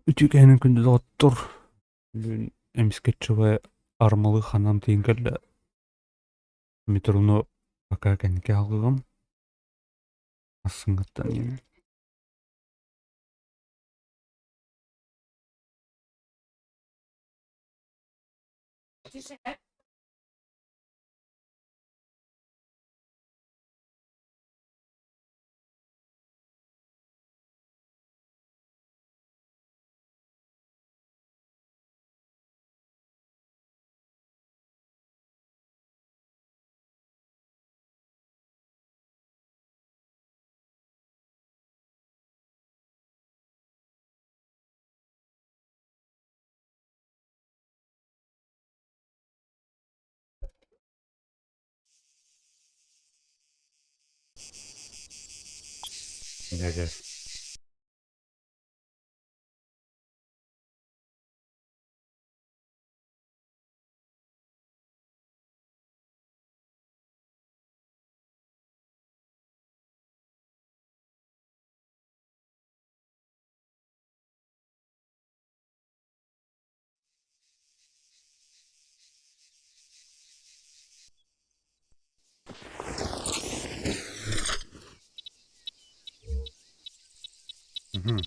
Ütükänen gündüz ottur. Emsketçi we armaly hanam tiňgelle metrono baka kenke algym. Asyňytdan ýene. Nege. Mhm.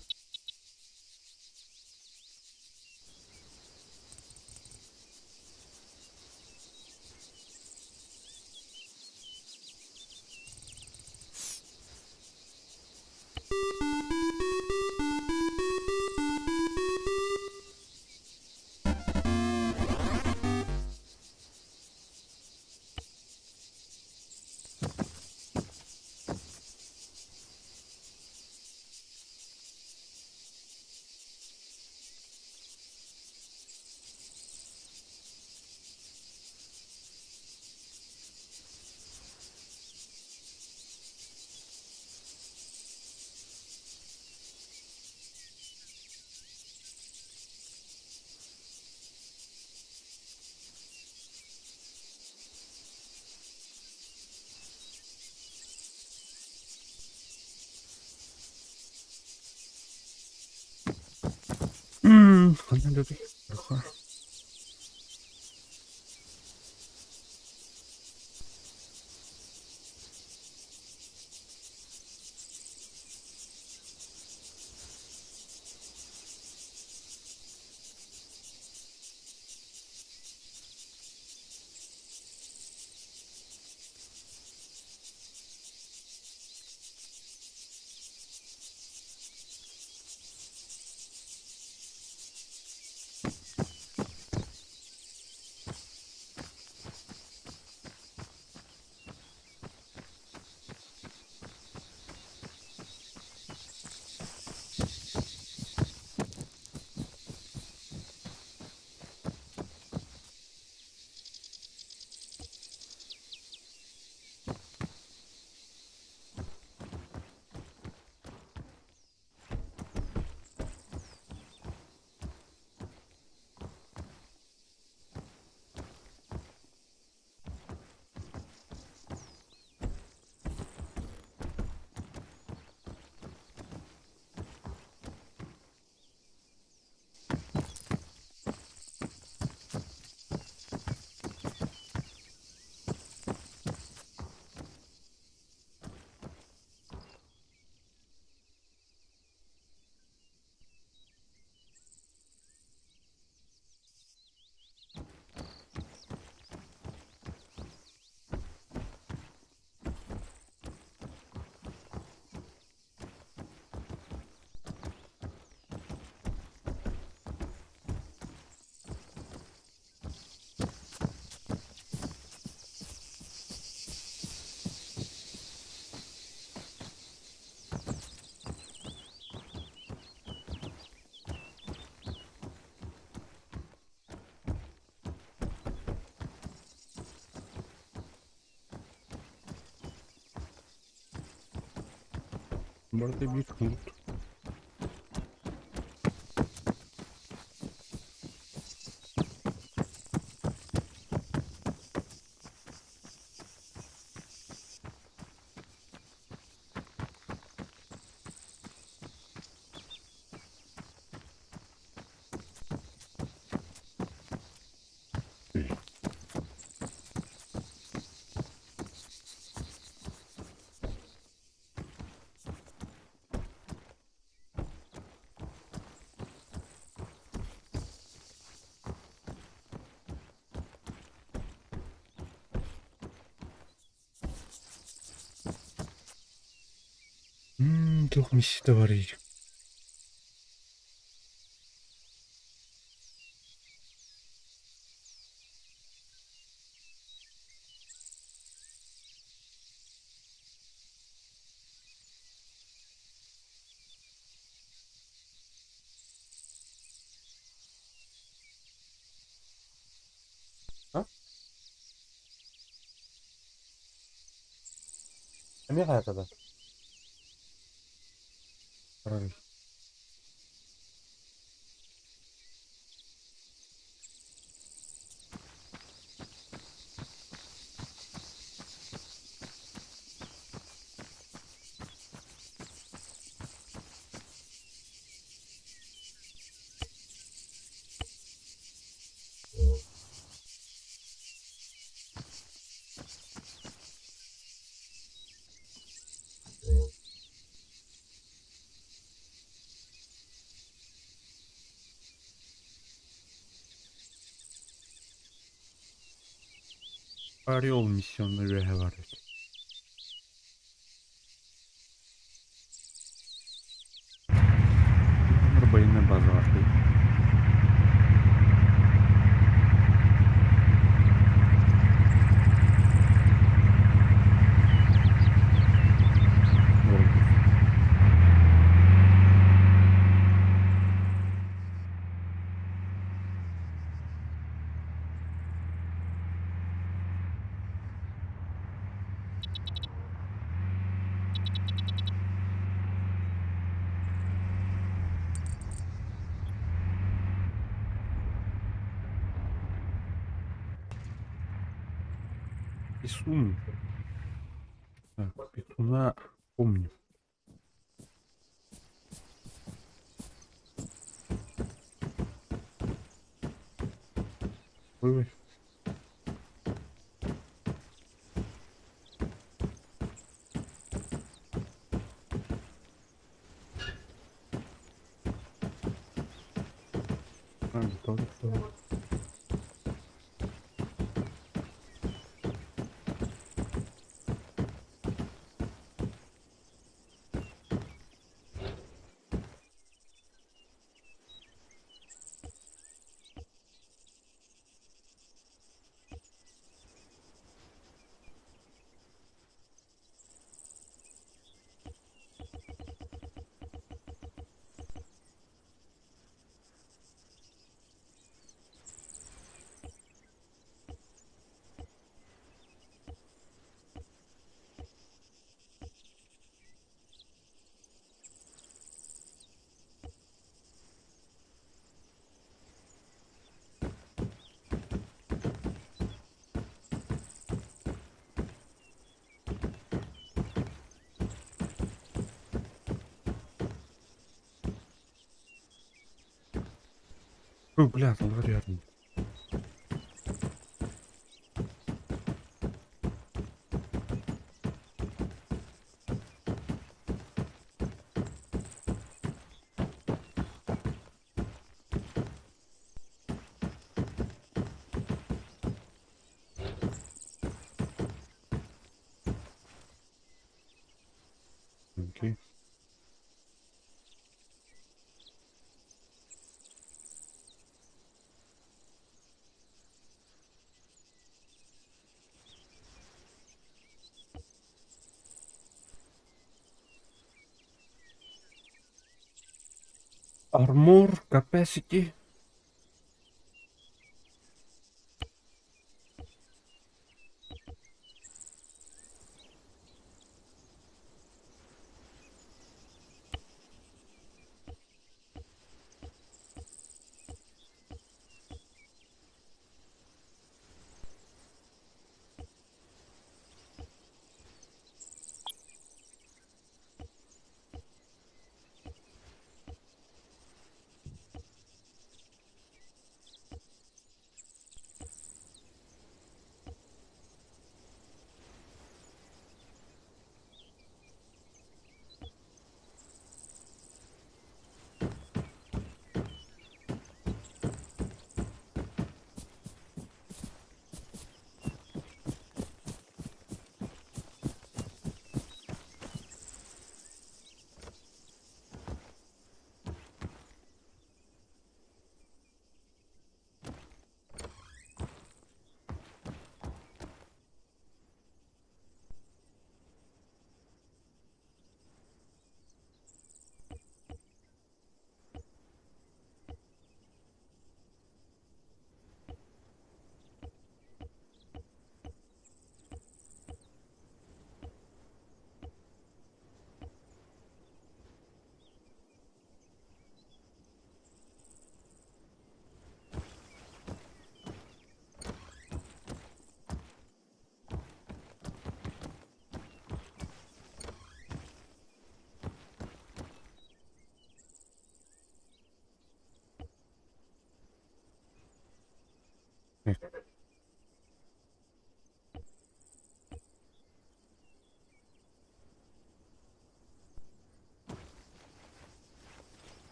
Handan dödi. Burada bir hut. untuk misi товарищ. Ha? Nereye kadar? Tоварищ. Karayol misyonları rehber et. Arabayı bazı vardı. Писун. Так, Писуна помню. Ой, готовится. Ой, бля, там рядом. Окей. Armor capacity.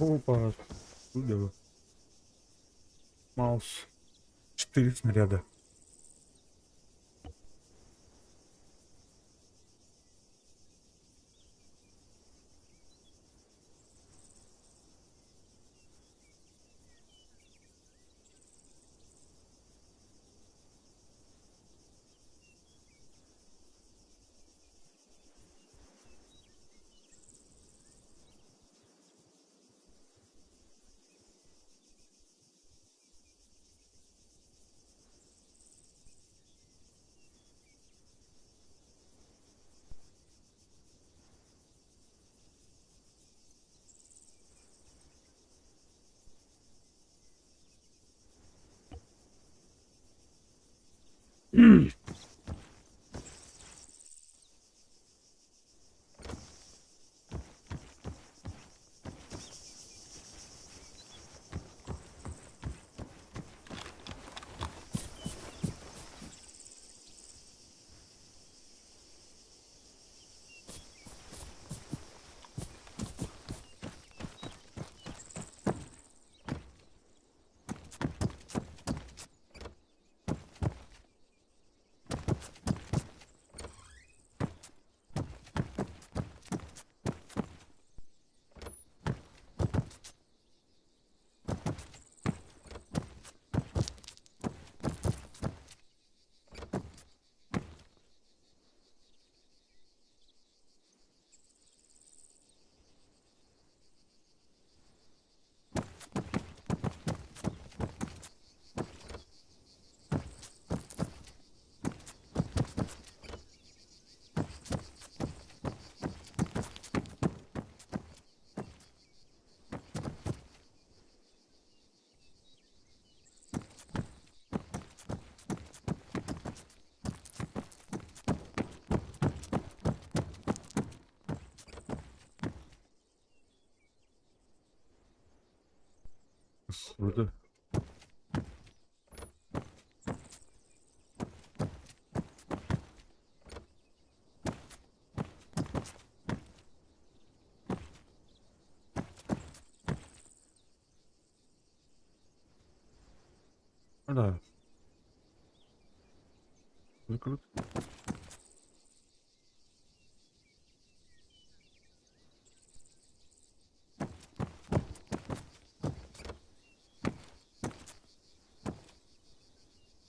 Опа, судя. Маус. 4 снаряда. Burada. Ada. Kırık.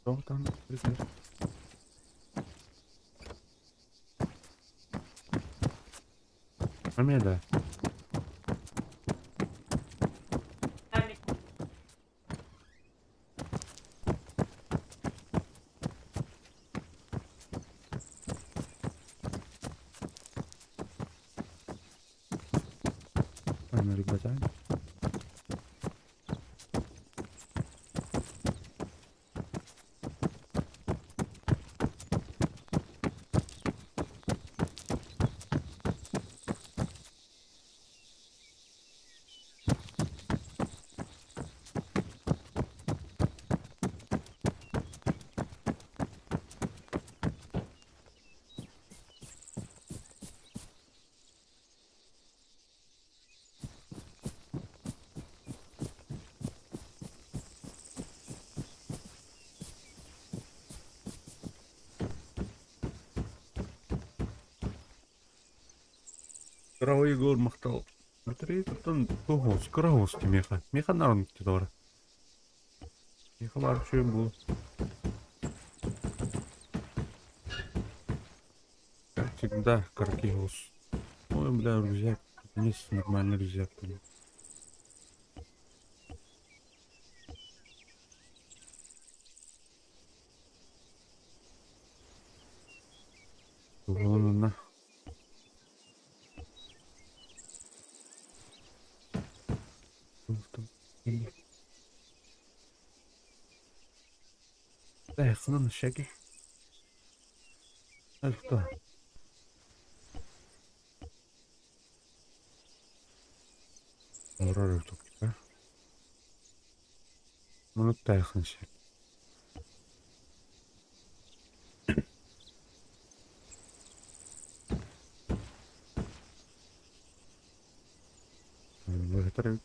Doğrudan. Güzel. Nerede? Nerede güzel. Кровавый гор махтал. Смотри, тут он кровос меха. Меха нарон тидор. Меха вообще был. Как всегда, каркиус. Ой, бля, рюкзак. Есть нормальный рюкзак. Вон она. Да, я на шаге. А кто? Врары тут, а? Ну, тайхан шаг. Благодарю.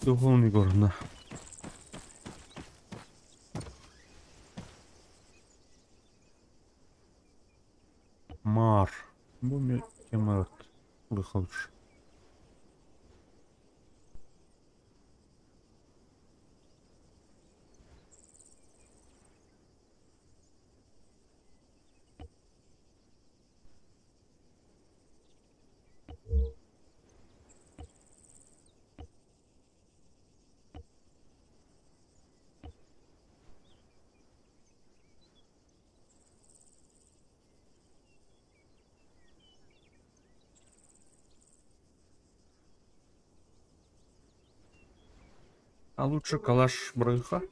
Духовный город, да. Мар. Bu kemer выхлопыш. А лучше калаш брыха.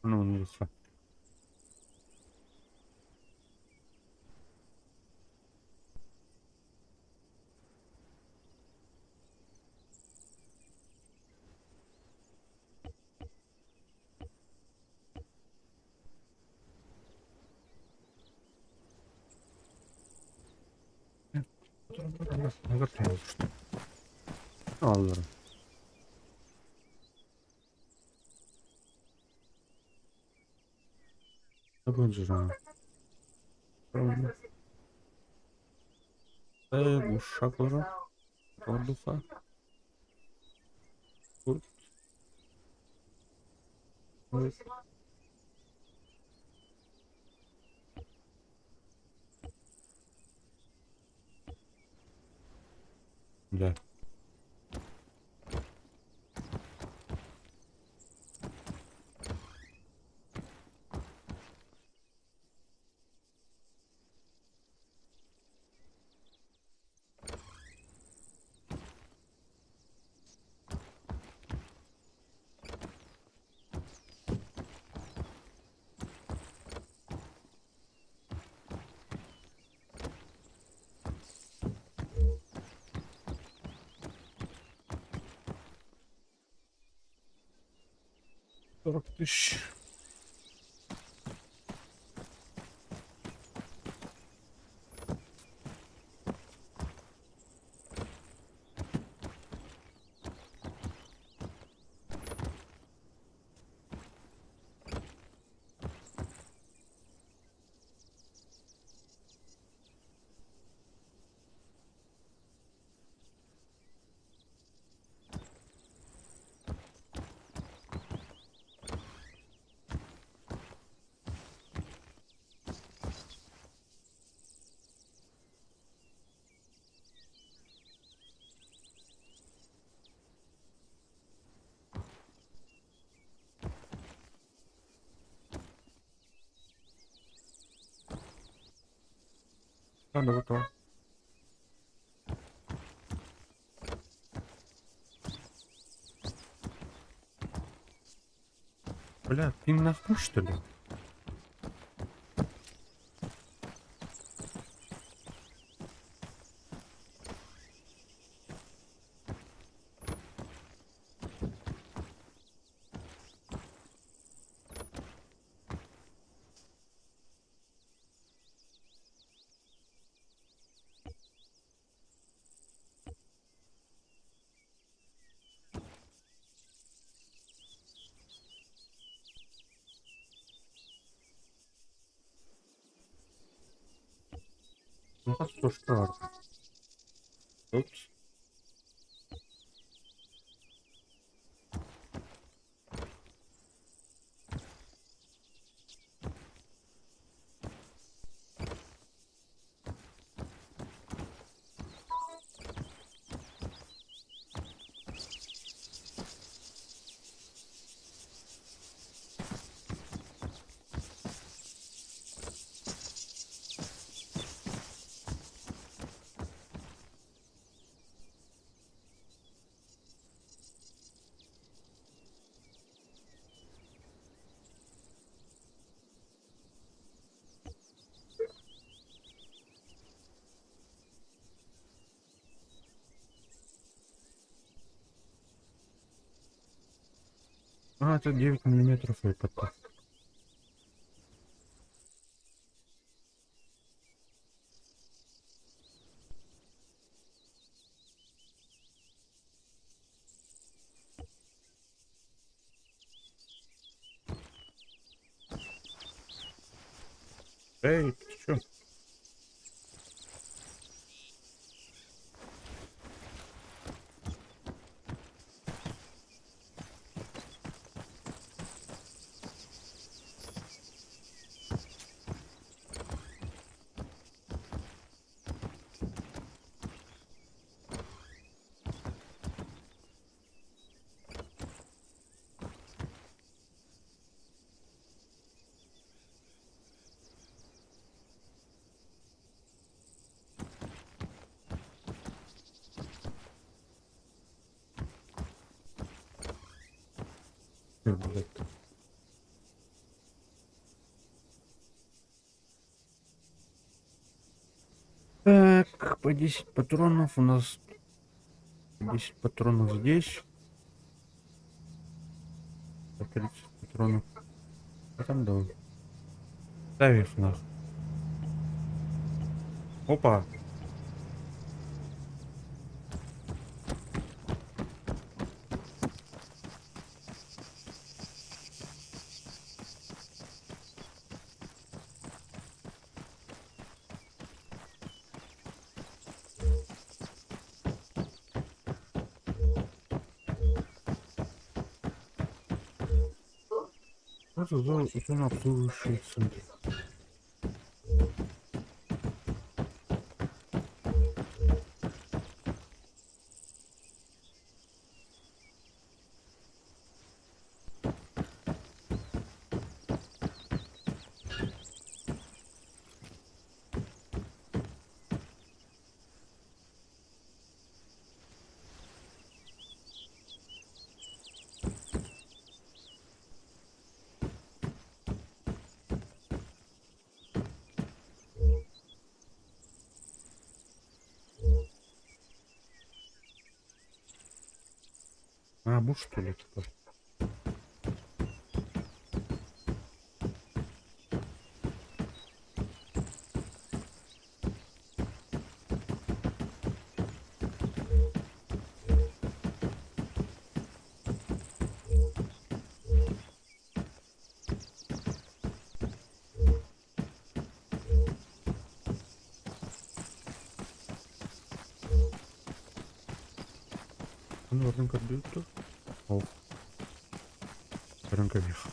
Ну, не знаю. Наготовил, что alırım. Tabanca canım. Tamam. Bu uşakları ordufa. Kurt. Evet. Güzel. Dış. Hadi bakalım. Бля, ты нахуй что ли? Ну как то что? Упс. А, это 9 миллиметров выпад. Эй, ты чё? Блядь. Так, по 10 патронов у нас. 10 патронов здесь. По 30 патронов. А там да. Ставишь нах. Опа. Это зона обслуживающий центр. А, буш что ли, типа? Ну, рынка бьют тут. О, рынка вих.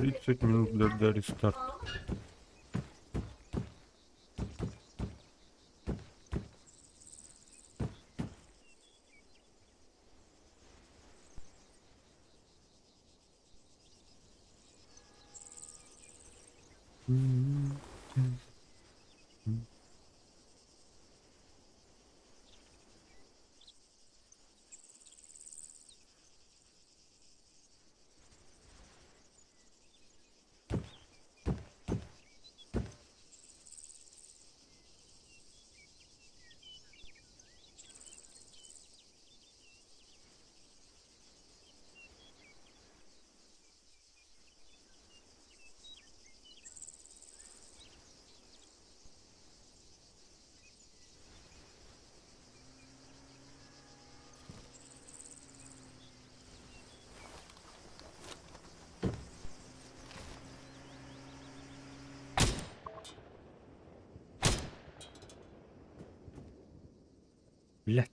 30 минут до рестарта. Блядь.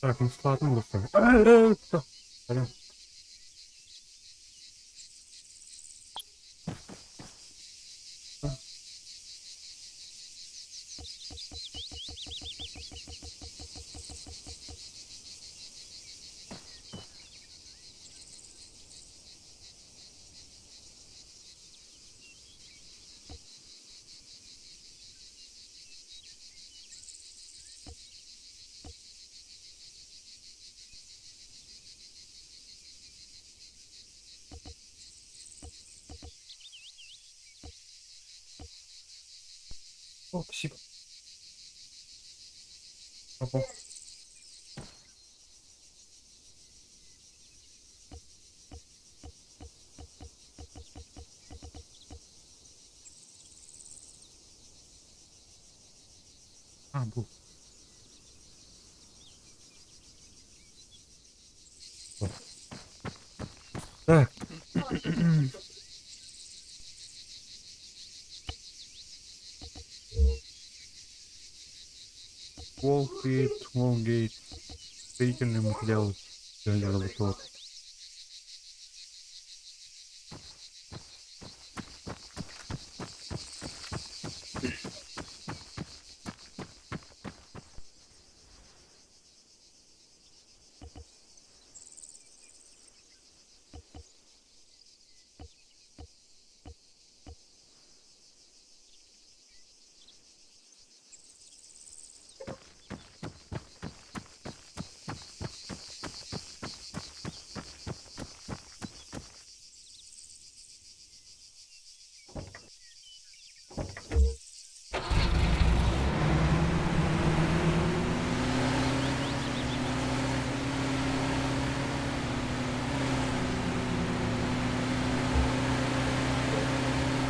Так, ну складно лучше. Что? Алло. О, спасибо. Ого. А, был. Вот. Так. Волфит, Волгейт. Строительный материал. Вот.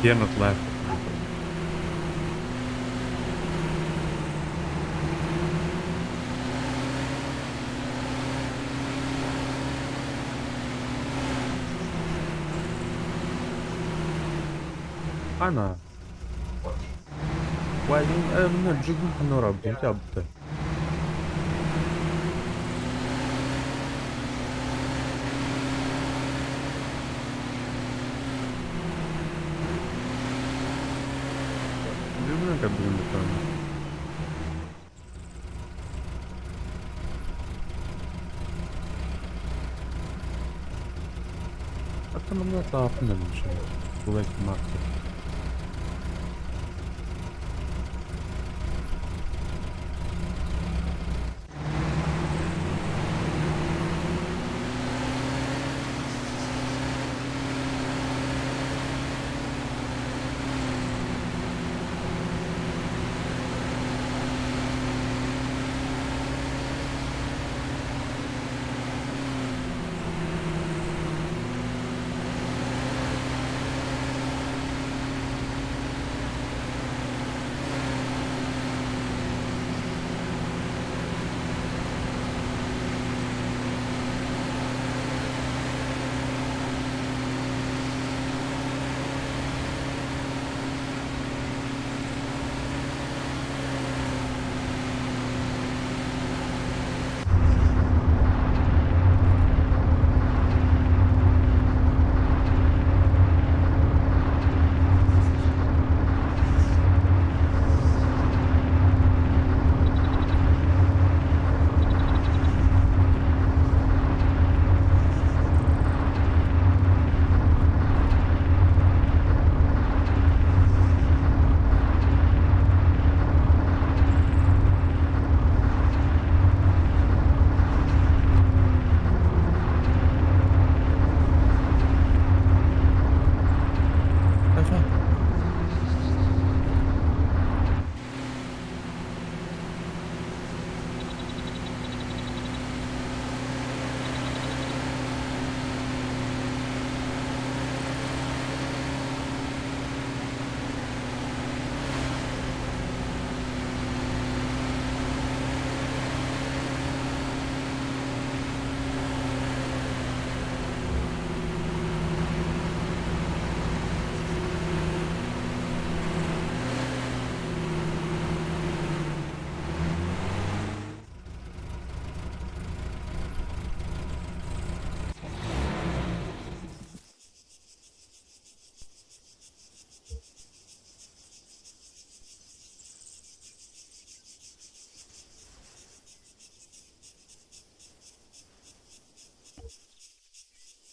Not left. Ana. Вадим, من جيبون هنورا بدي أبدا. جيبون كبدون بتاعنا. حتى من نطلع فينا نمشي. وبيت ماركت.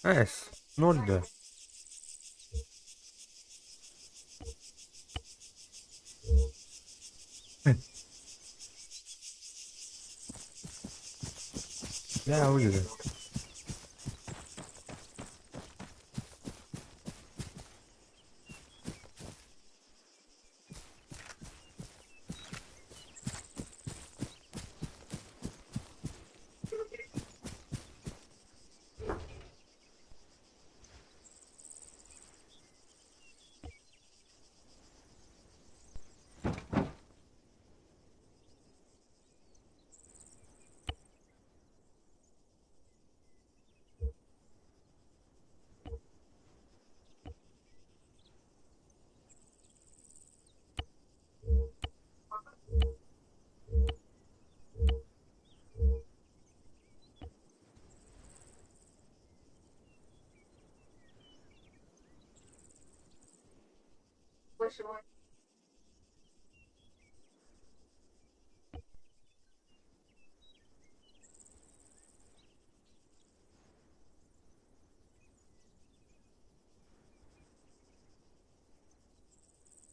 Es. Ne oldu? Ya öyle.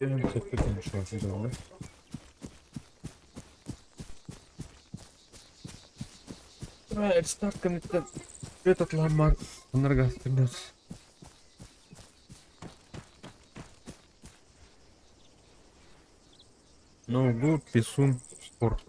Benim tekledim şu an şimdi. Start كانت تطلع معك ونرجع في الناس. موجود في سون سبورت.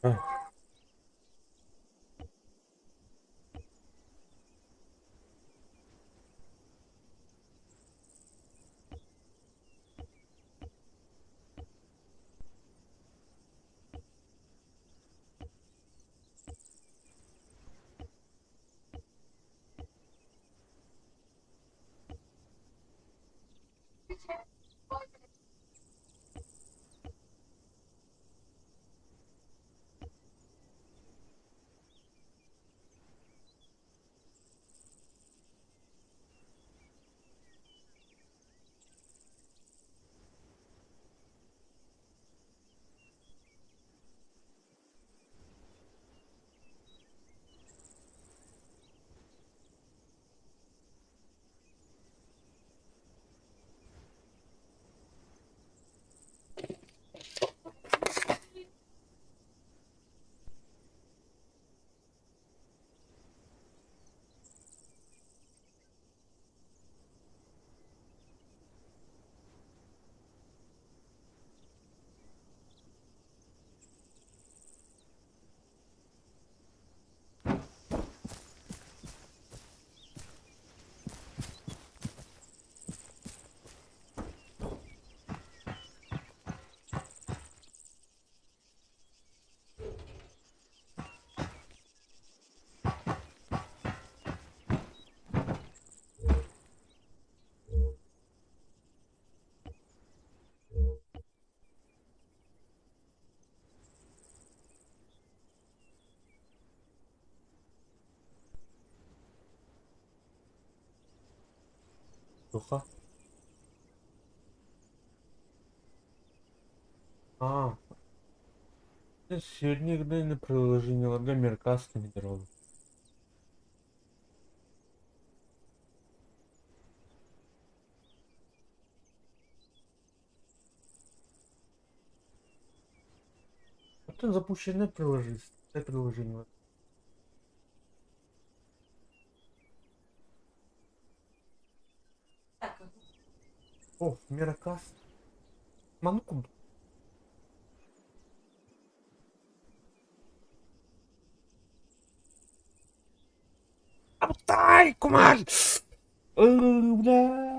Ah, плохо. А, сегодня на приложение лага меркастами дорога. А то запущенное приложение. Это приложение. О, меркаст. Манкун. Аптай, кумар! Бля.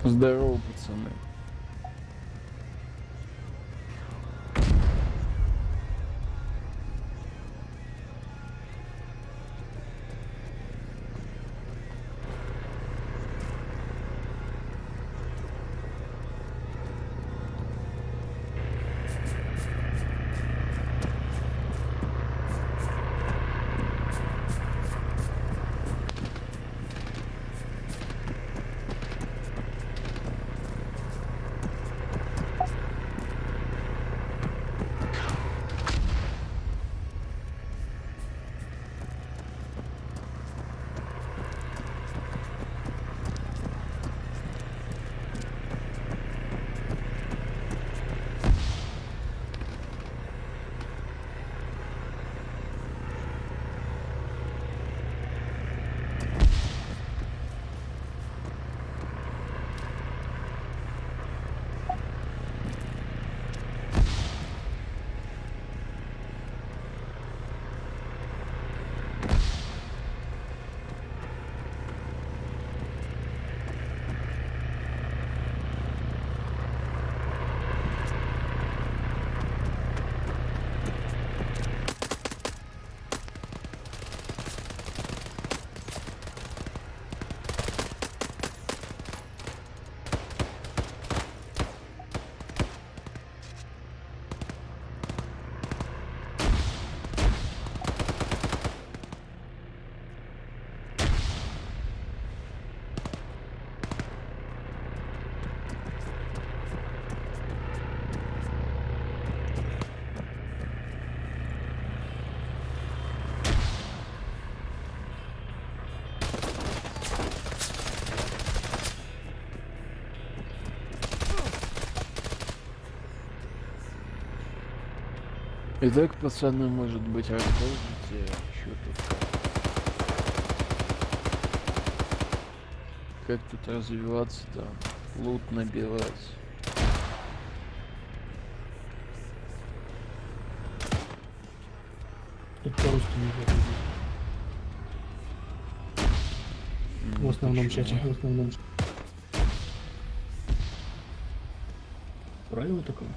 Здорово, пацаны. Итак, пацаны, может быть, расскажете, что тут, как тут развиваться-то, лут набирать. Тут по-русски не говорит. В основном Почему? чате, в основном. Правило такое?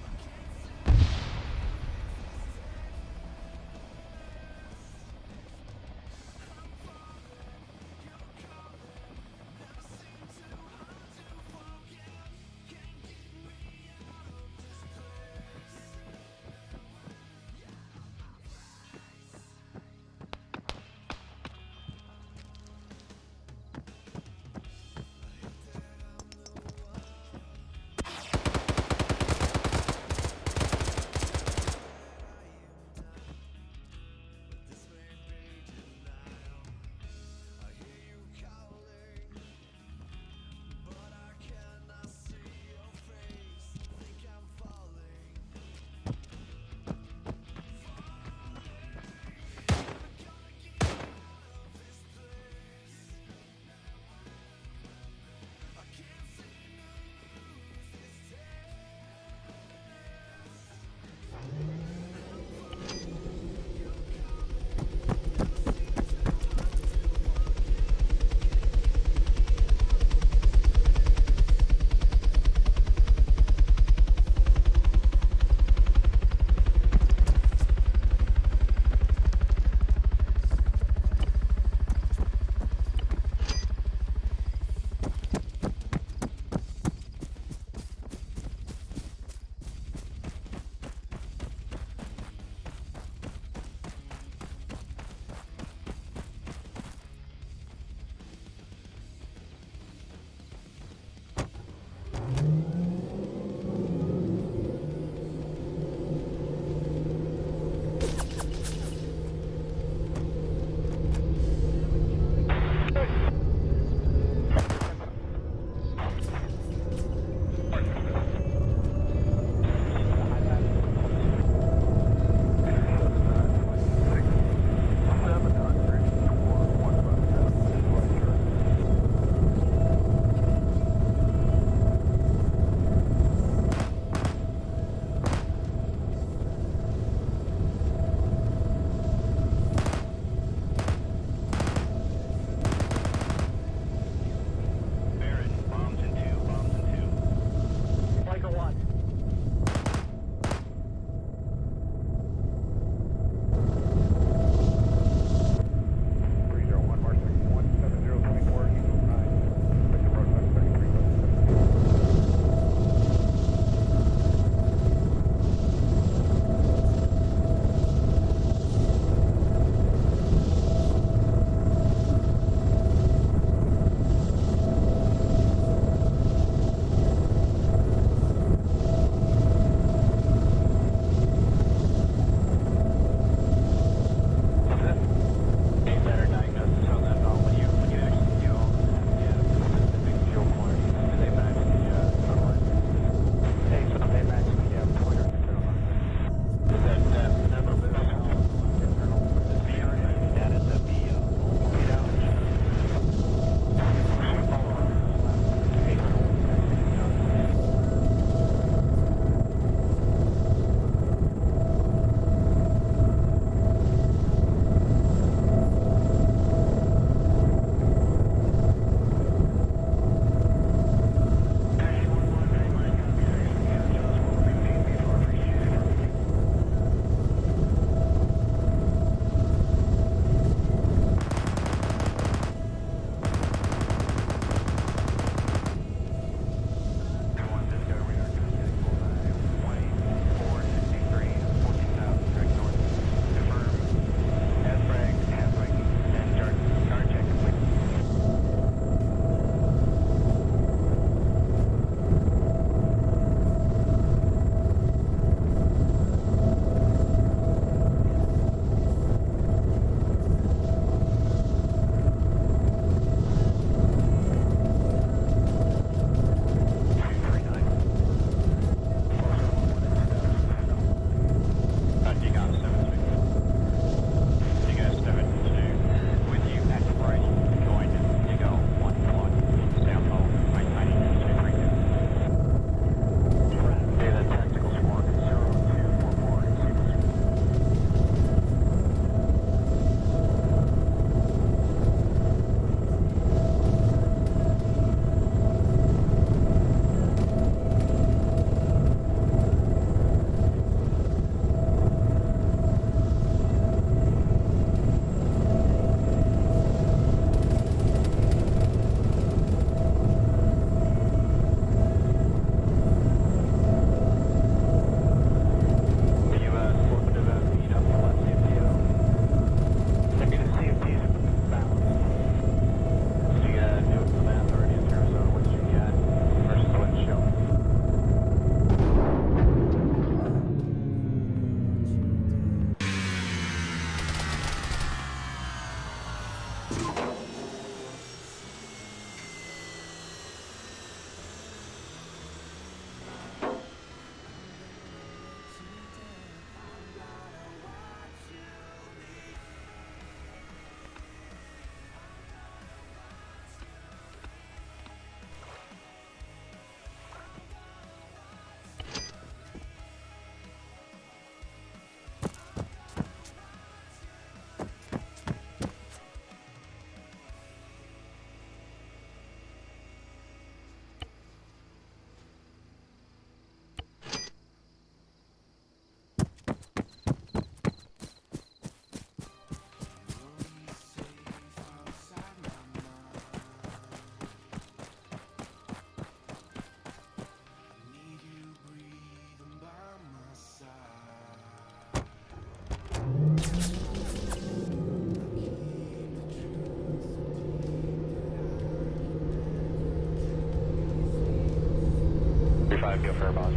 35, go for boss.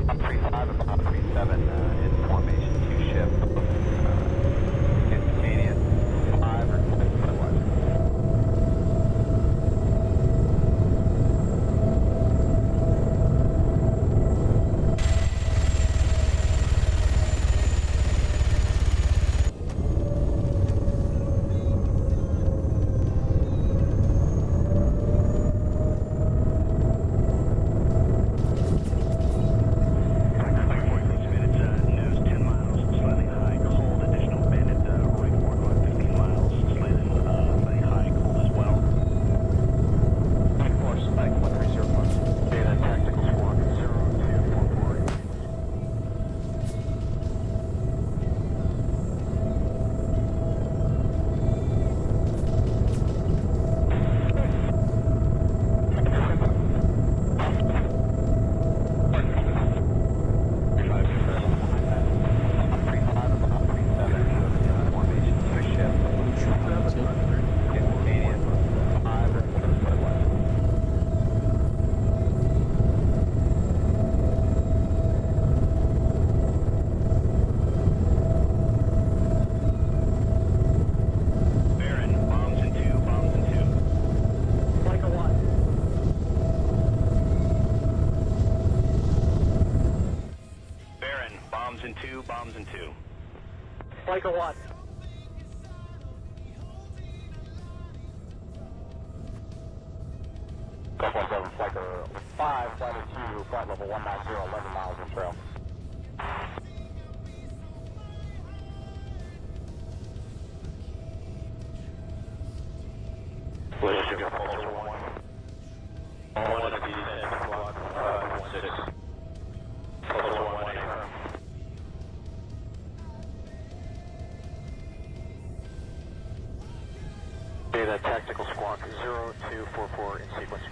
35 and Bob 37 in formation, 2 ship. Instantaneous, 5 request Budweiser. Bombs in 2. Like a what? Gulf 17, Flighter 5, Flighter 2, flight level 190, 11 miles in trail. Let's go for 1. 1 of the 10 o'clock, 6. Level 1, Data Tactical Squawk 0244 in sequence.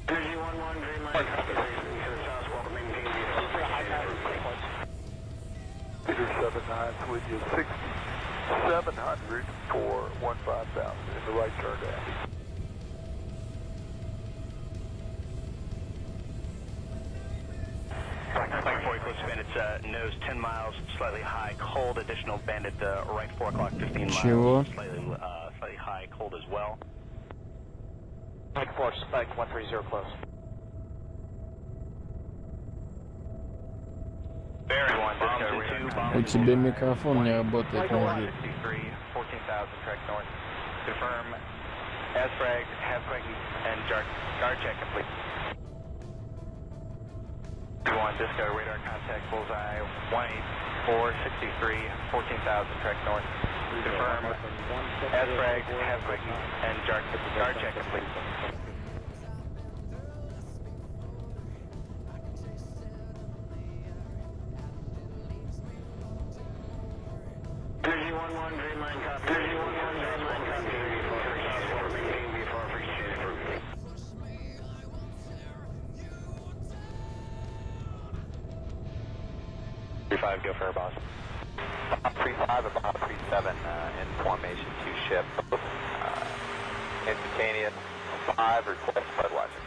Energy 11, green line, copy. Welcome, maintain Peter 79 with you 6700 for 15,000 in the right turn to Andy. Flight 4 close to Bandit, nose 10 miles, slightly high, cold, additional Bandit, right 4 o'clock, 15 miles. Чего? Slightly high, cold as well. Flight 4, Spike 130 close. Bearing 1, Disco, 2, bombs У тебя микрофон не работает, мужик. 63, 14,000, track north. Confirm, ASFRAG, HAVFRAG, and guard check complete. 1, Disco, radar contact, bullseye, 18463, 14,000, track north. Confirm, ASFRAG, HAVFRAG, and guard check complete. Energy 11, green line copy. Energy 11, green line copy. Maintain before appreciated. 35, go for boss. 35 and Bob 37 in formation, 2 ship. Instantaneous, 5 request Budweiser.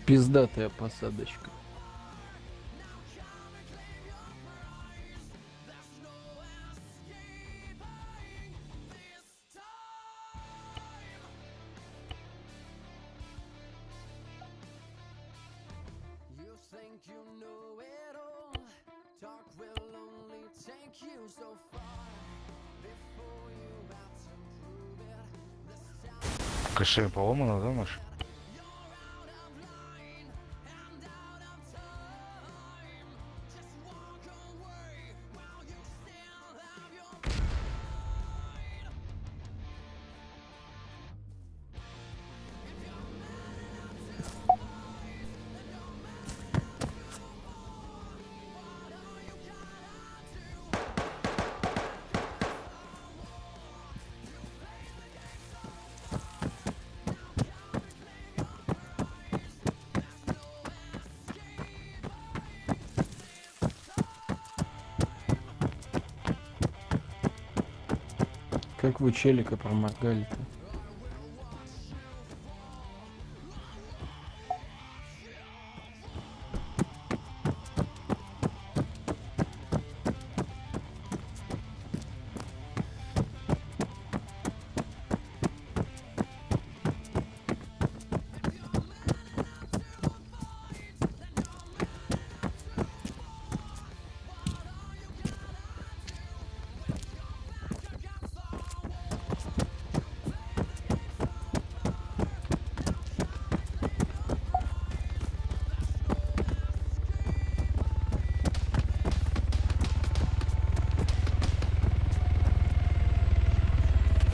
Пиздатая посадочка. Кэше поломано, да, наш? Как вы челика проморгали-то?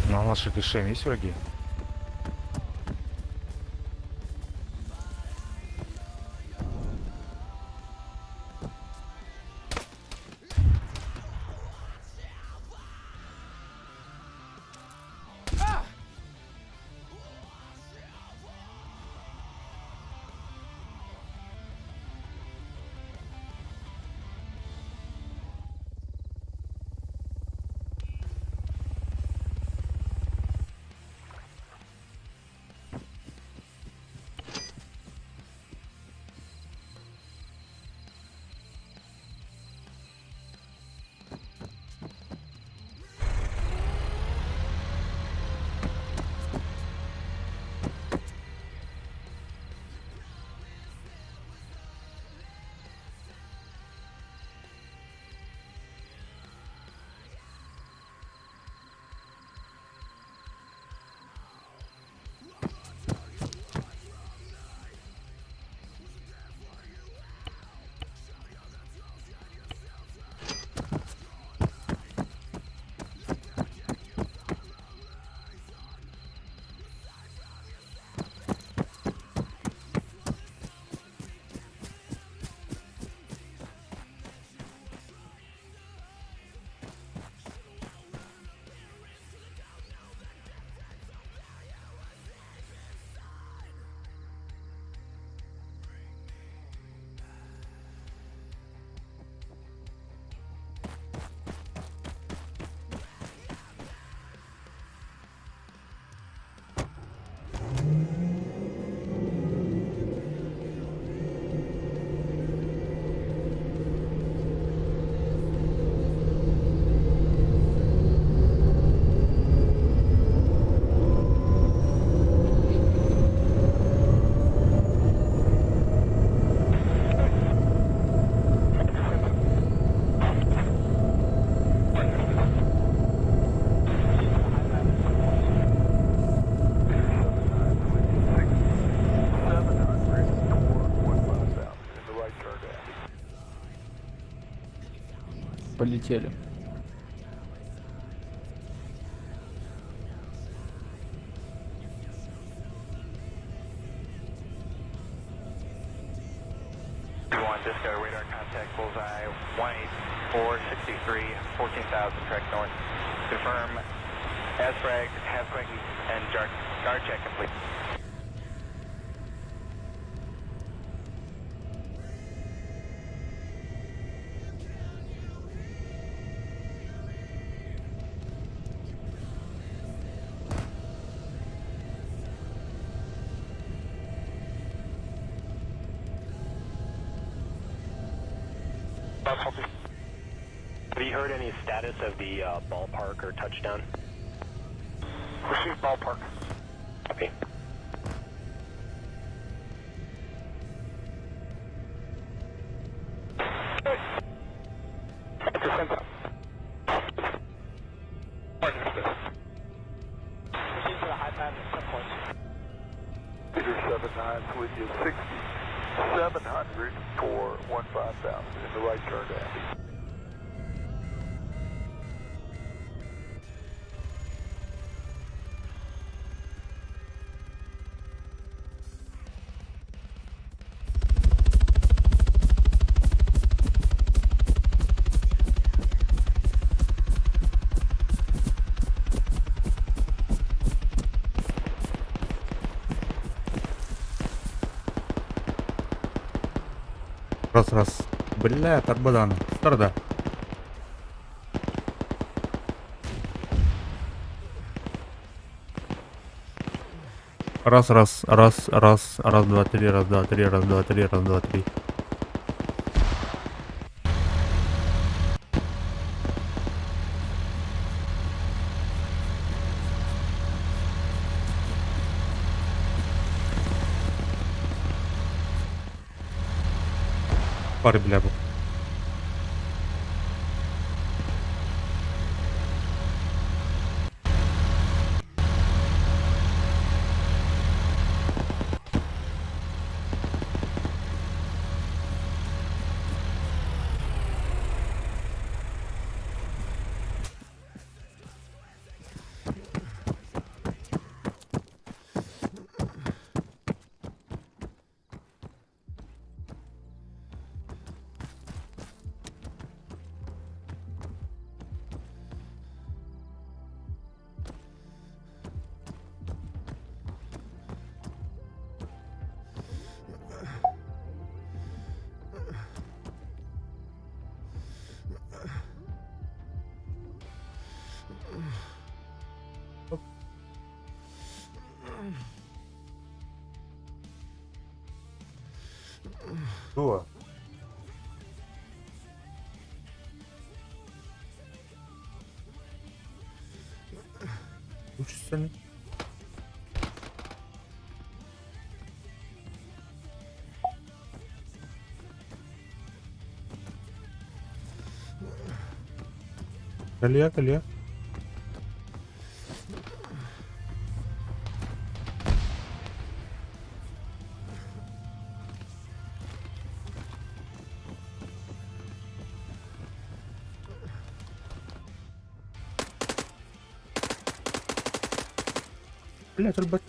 На наших ГШМ есть враги? Полетели. One Disco radar contact bullseye 18463 14,000 track north. Confirm ASFRAG, halfwing, and guard check complete. Have you heard any status of the ballpark or touchdown? Receive ballpark. Copy. Proceed to the high pad at some point. Peter 79 with you 6700 for 15,000 in the right turn to Andy. Раз. Бля, Тарбадан. Старда. Раз, раз, раз, раз, раз, два, три, раз, два, три, раз, два, три, раз, два, три. Пары блябу. Что? Учишься ли? Коллега, коллега. Блять, ребят.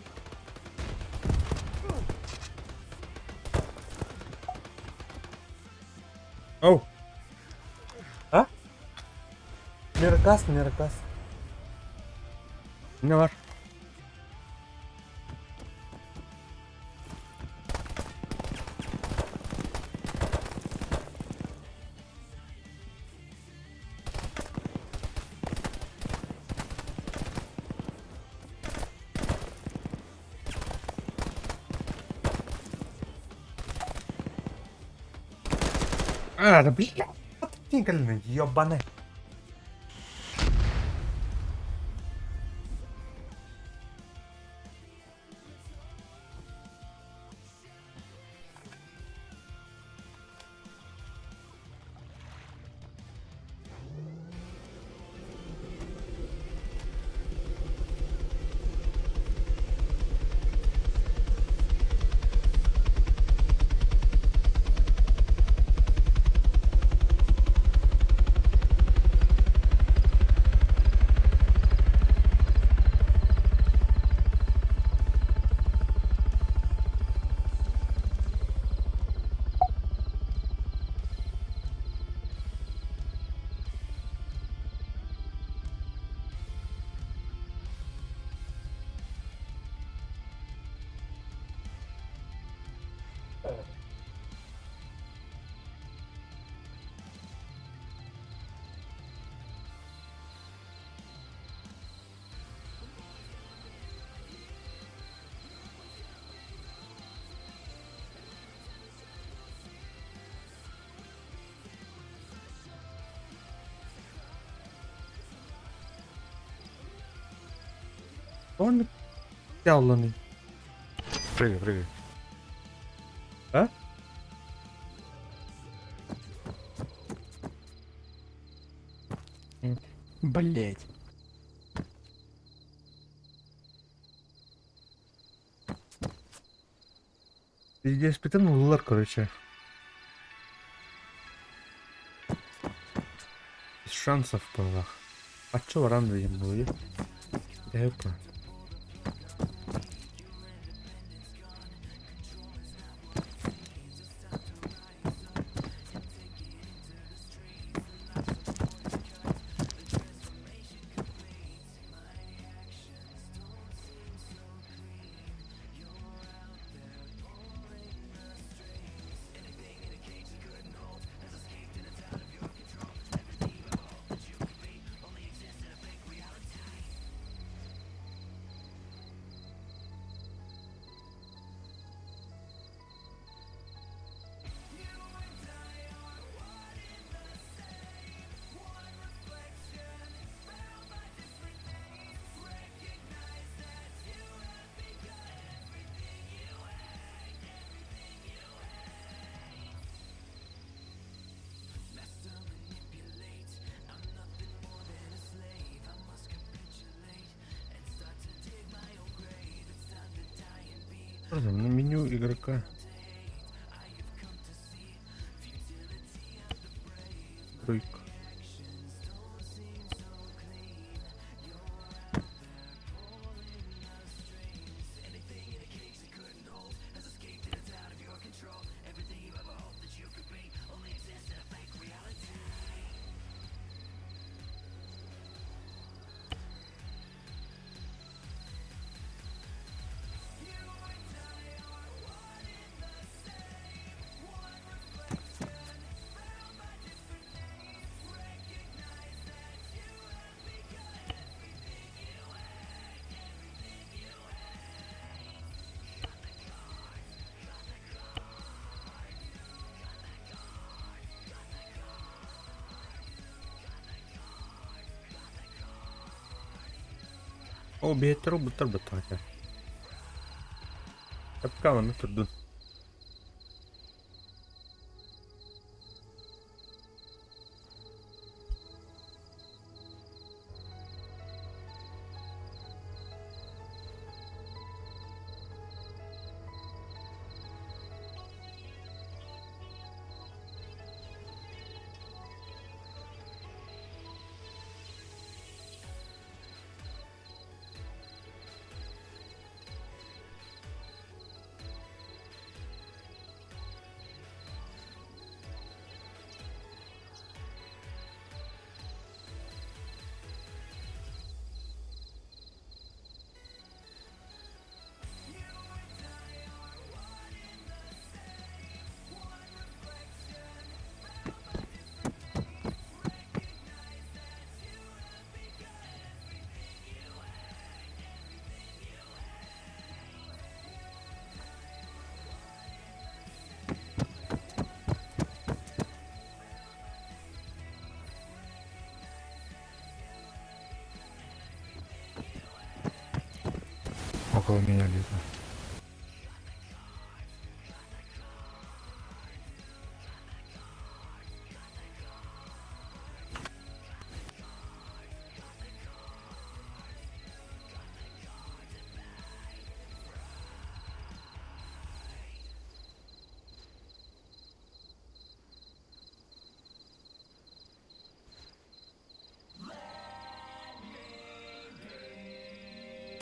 Оу. А? Миракас, миракас. Ne var? Да блин, отпингальный, ёбаный. Он сделанный. Прыгай, прыгай. А? Блять. Везде испытан лар, короче. Без шансов в полах. А чё рано ему? Я это. Что там на меню игрока? Тройка. O biyettero bıtır bıtır ya. Hep kavanı turdun. Около меня где-то.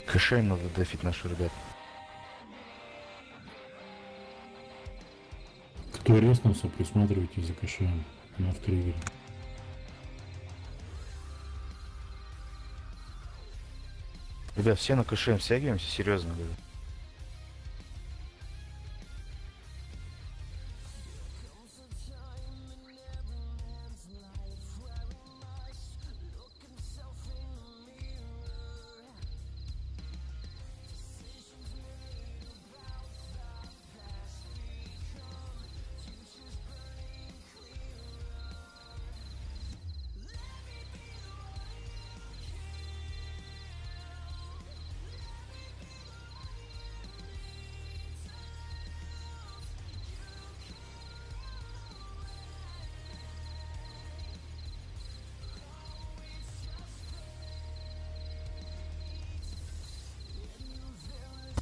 Кэшей надо дофить наших ребят. Кто резнулся, присматривайте за кэшем на авторигере. Ребят, все на кэшем стягиваемся, серьезно говорю.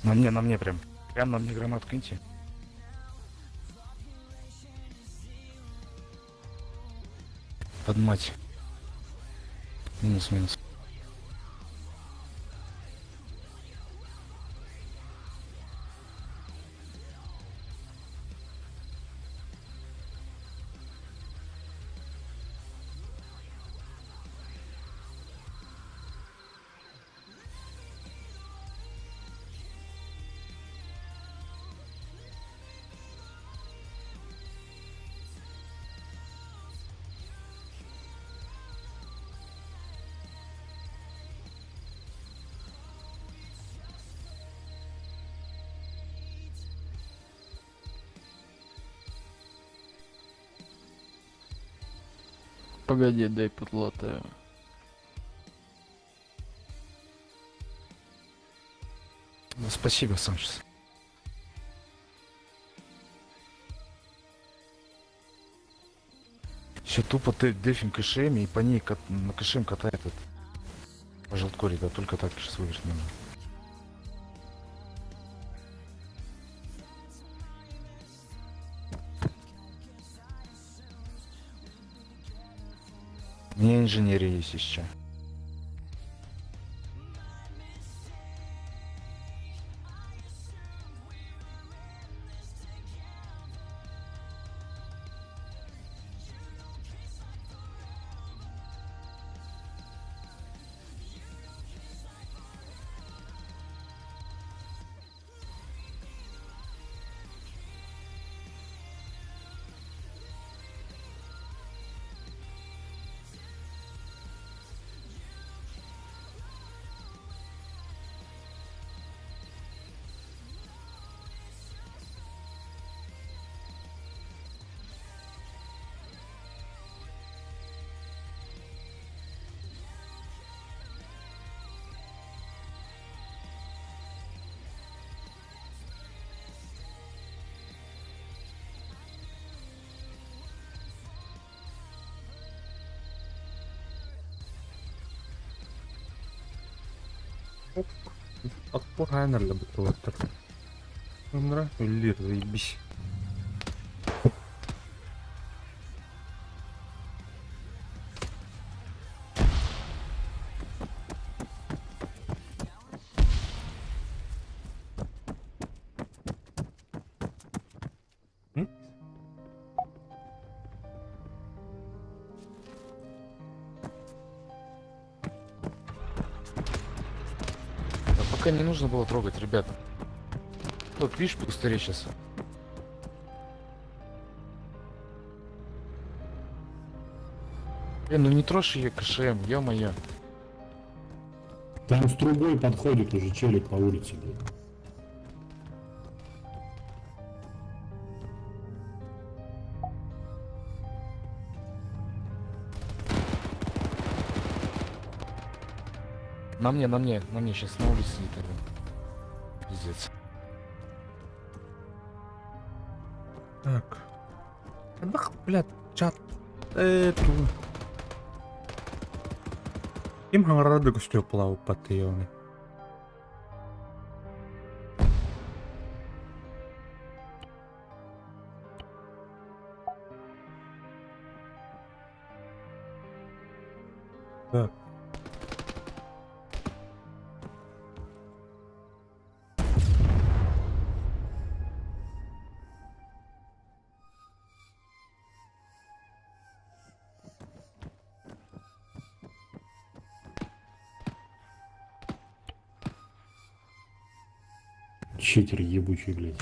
На мне прям. Прям на мне гранат киньте. Под мать. Минус. Погоди, дай подлатаю. Ну, спасибо, Санчес. Все тупо ты дефим кэшеми и по ней на кэшем катает этот. По желтку, ребят, только так сейчас выиграть можно. Не инженерия есть еще. Отпор айнерлі бітіп отыр. Өмірі өлілер, заебись. Да пока не нужно было трогать, ребята. Вот видишь, пустыре сейчас. Блин, ну не трожь ее КШМ, ё-моё. Там с трубой подходит уже челик по улице, блядь. На мне сейчас на улице не так. Пиздец. Так. Нах, блядь, чат. Эту. Ким хаңарады күстө плаву патыёны. Так. Читер ебучий, блядь.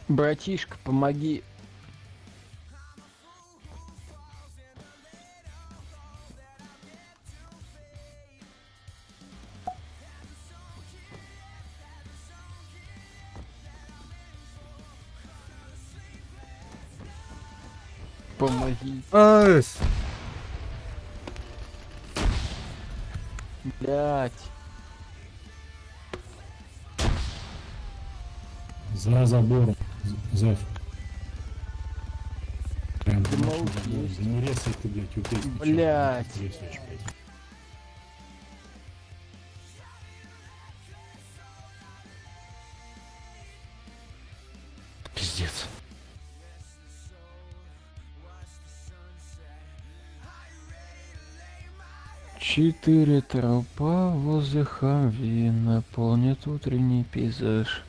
Братишка, помоги. Помоги. Айс. Блять. За забором. Зав. Прям Да нахуй, молчи. блядь. Да не резай ты, блядь, упей сначала. Блядь. Резаешь, блядь. Пиздец. Четыре тропа возле Хамви наполнит утренний пейзаж.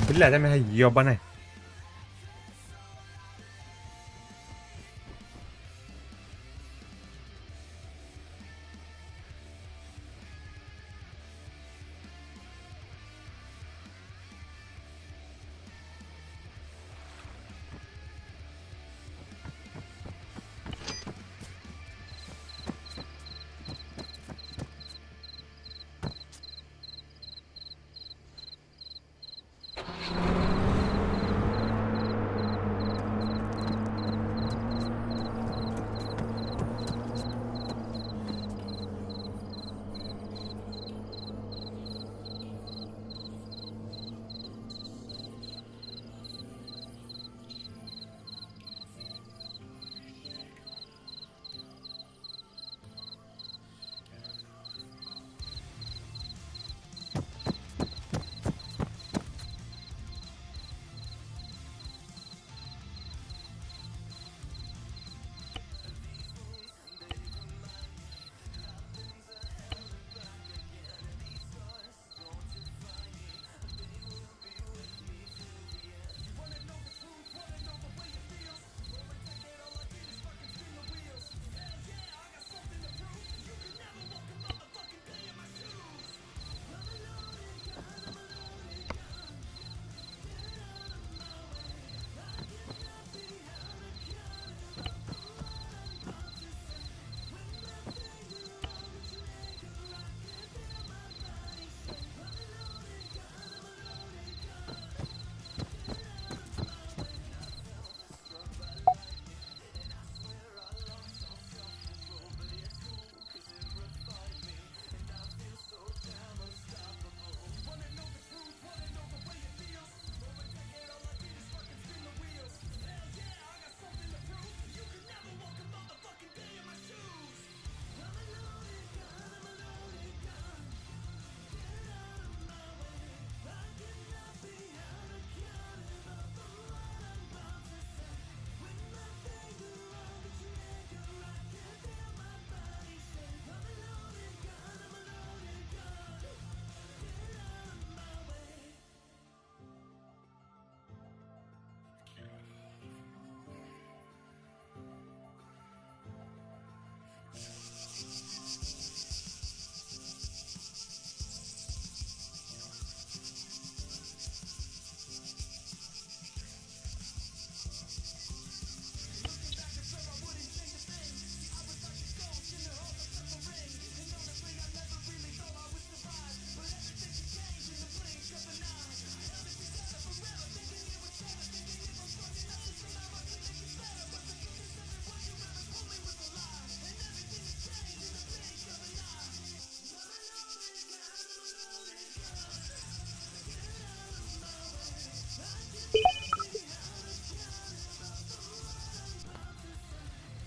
Блядь, дай меня ёбаный.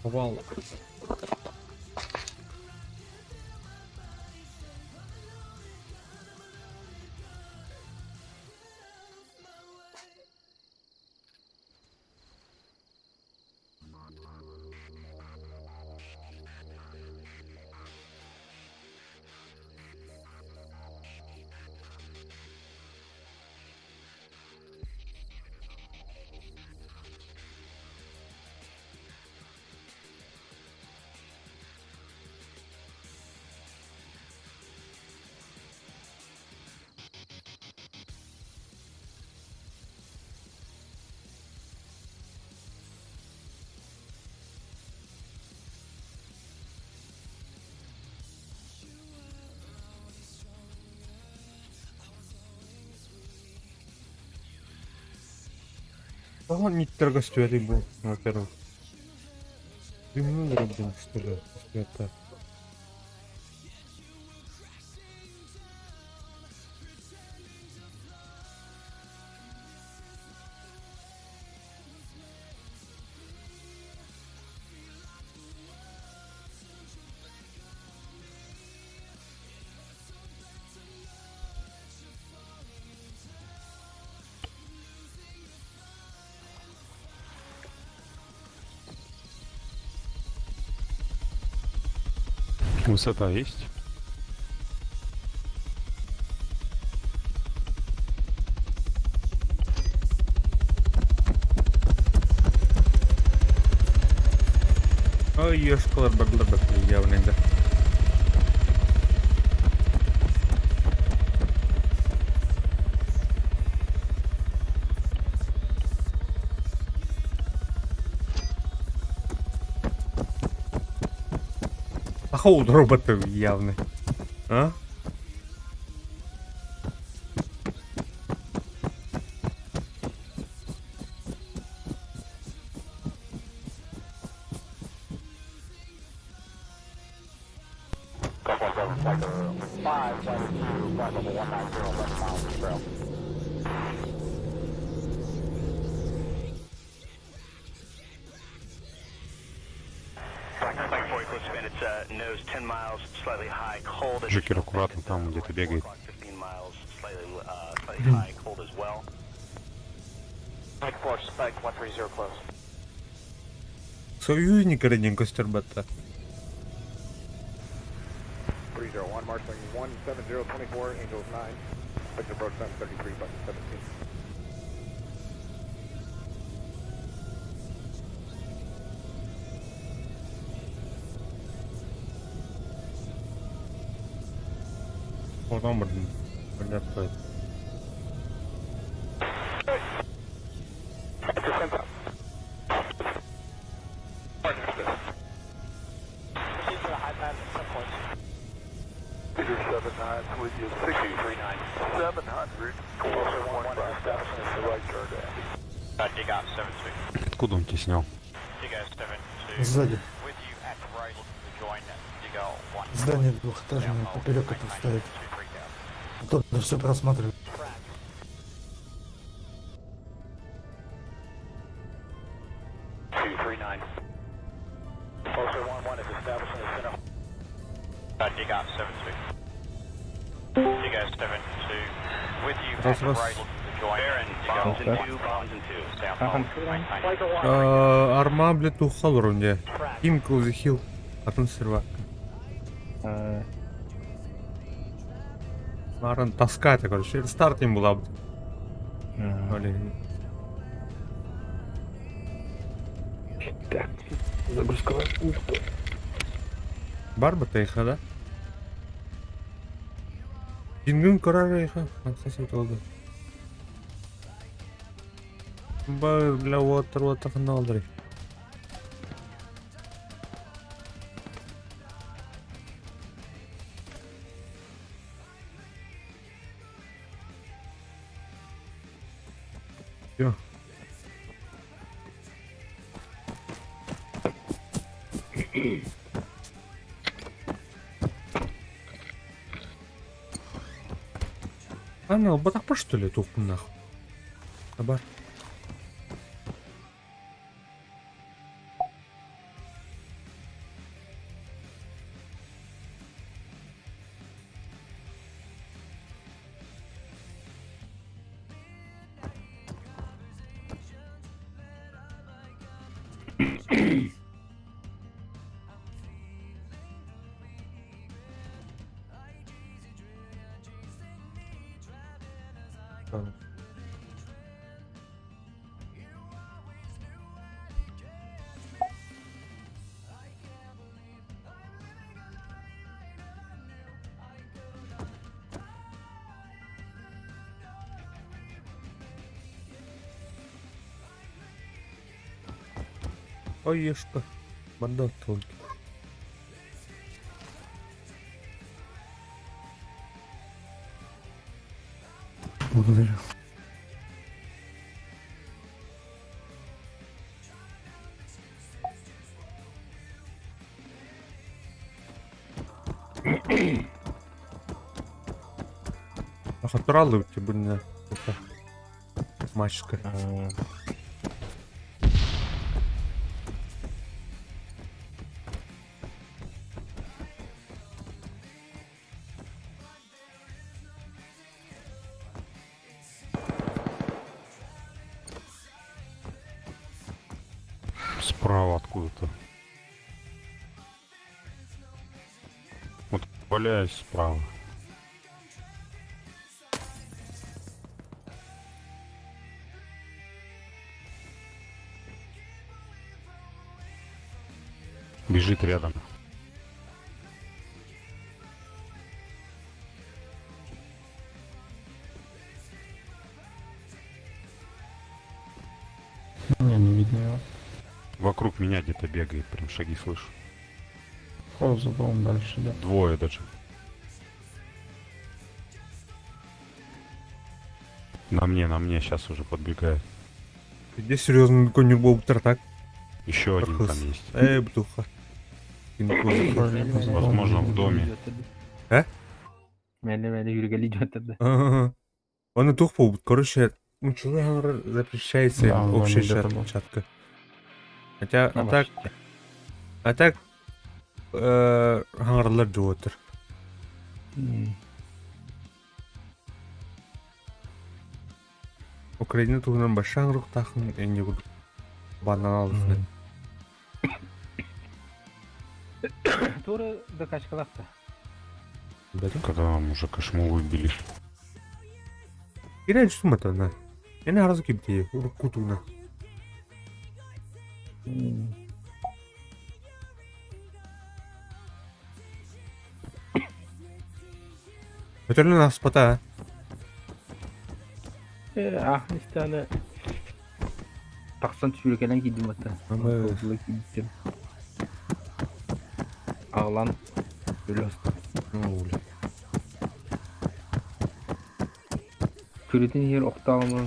Вал. Кого ниттер көстүбөтү бул, во-первых. Дымны дробден, что ли, если это... Высота есть? Ой, ешкалар баблабаклы явно, да. Охоут роботов явно. А? Flight 4 close spin, it's nose 10 miles, slightly high, cold. Джекер аккуратно там где-то бегает. 15 miles, slightly high, cold as well. Flight 4, spike 130 close. Союзник Редин Костербата. 301, Marsling 17024, Angels 9. Expect approach 733, button 17. Oradan vurdum. Böyle yapayım. Peter 79 with you, 6239. 700, Corsa 15, establishing the right turn to Andy. Dig off 76. Откуда он тебя снял? Dig off 72. Сзади. With you at the right, looking to join Dig off 1. Здание двухэтажное, поперек это стоит. Оттуда все просматривает. Corsa 11 is establishing the center. Dig off 76. Dig off 72. With you at the right, looking to join Baron. Dig off bombs and 2. South Арма, блядь, ухал рунде. Им кузихил. Атын сервак. Маран таскает, короче. Старт им была. Блин. Так, загрузка. Барба тейха, да? Дингун карарейха. Сосед oldu. Бар для water каналдри. Yo. Она батак по что ли тух нахуй? Абар. Ой, ешка. Банда только. Благодарю. Охотралы у тебя на мачка. Справа откуда-то. Валяюсь справа. Бежит рядом. Не, не видно его. Вокруг меня где-то бегает, прям шаги слышу. О, за домом дальше, да. Двое даже. На мне сейчас уже подбегает. Где серьезно конюк болуптар, так? Еще один Архыз. там есть. Бутуха. Возможно, в доме. Мәлі жүргелі жатырды. Ага. Он и тух побут. Короче, мучилы запрещается Да, он общая где-то был. чатка. Хотя, Ну, а так, хаңырлар жуатыр. Украина туғынан башы аңырық тақын әне күдік. Банан алысына. Тура до качкалақта. Когда нам уже кошму выбили. Ирен сумата на. Эне аразы кептее, кутуна. Өтерлін аспата, Ахмистаны тақсан түсіргелен кейдім ата. Ағлан өлі Күретін ер оқталымын,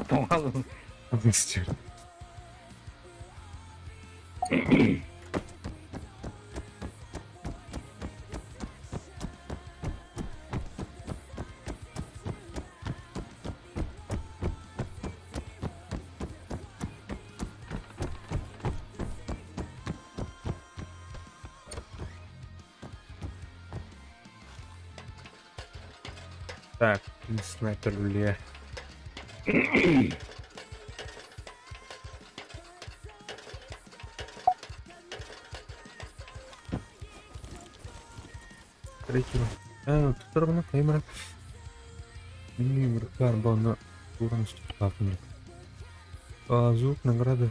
тоңалымын. Істер. Так, снайпер влияет. Третьего. Второго камера. Карбона. Уровень ступкафни. Звук награды.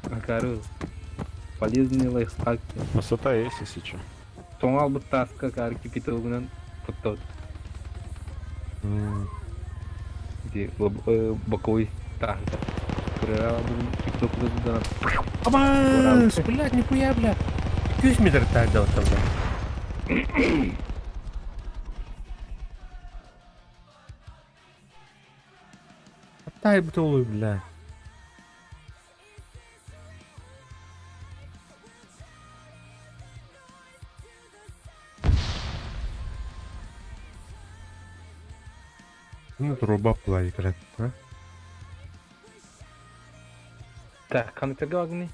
Акару. Полезный лайфхак. Высота есть, если что. Тоңал бұл тасқа кар кипитогынан құттауды. Где боковой таг. Кырыра бұл кипитогынан. Аба! Блядь, нихуя, блядь. 200 метров так дал там, блядь. Оттай бутылу, блядь. Ну, труба плай, блядь, а? Так, қанытырға бағыны?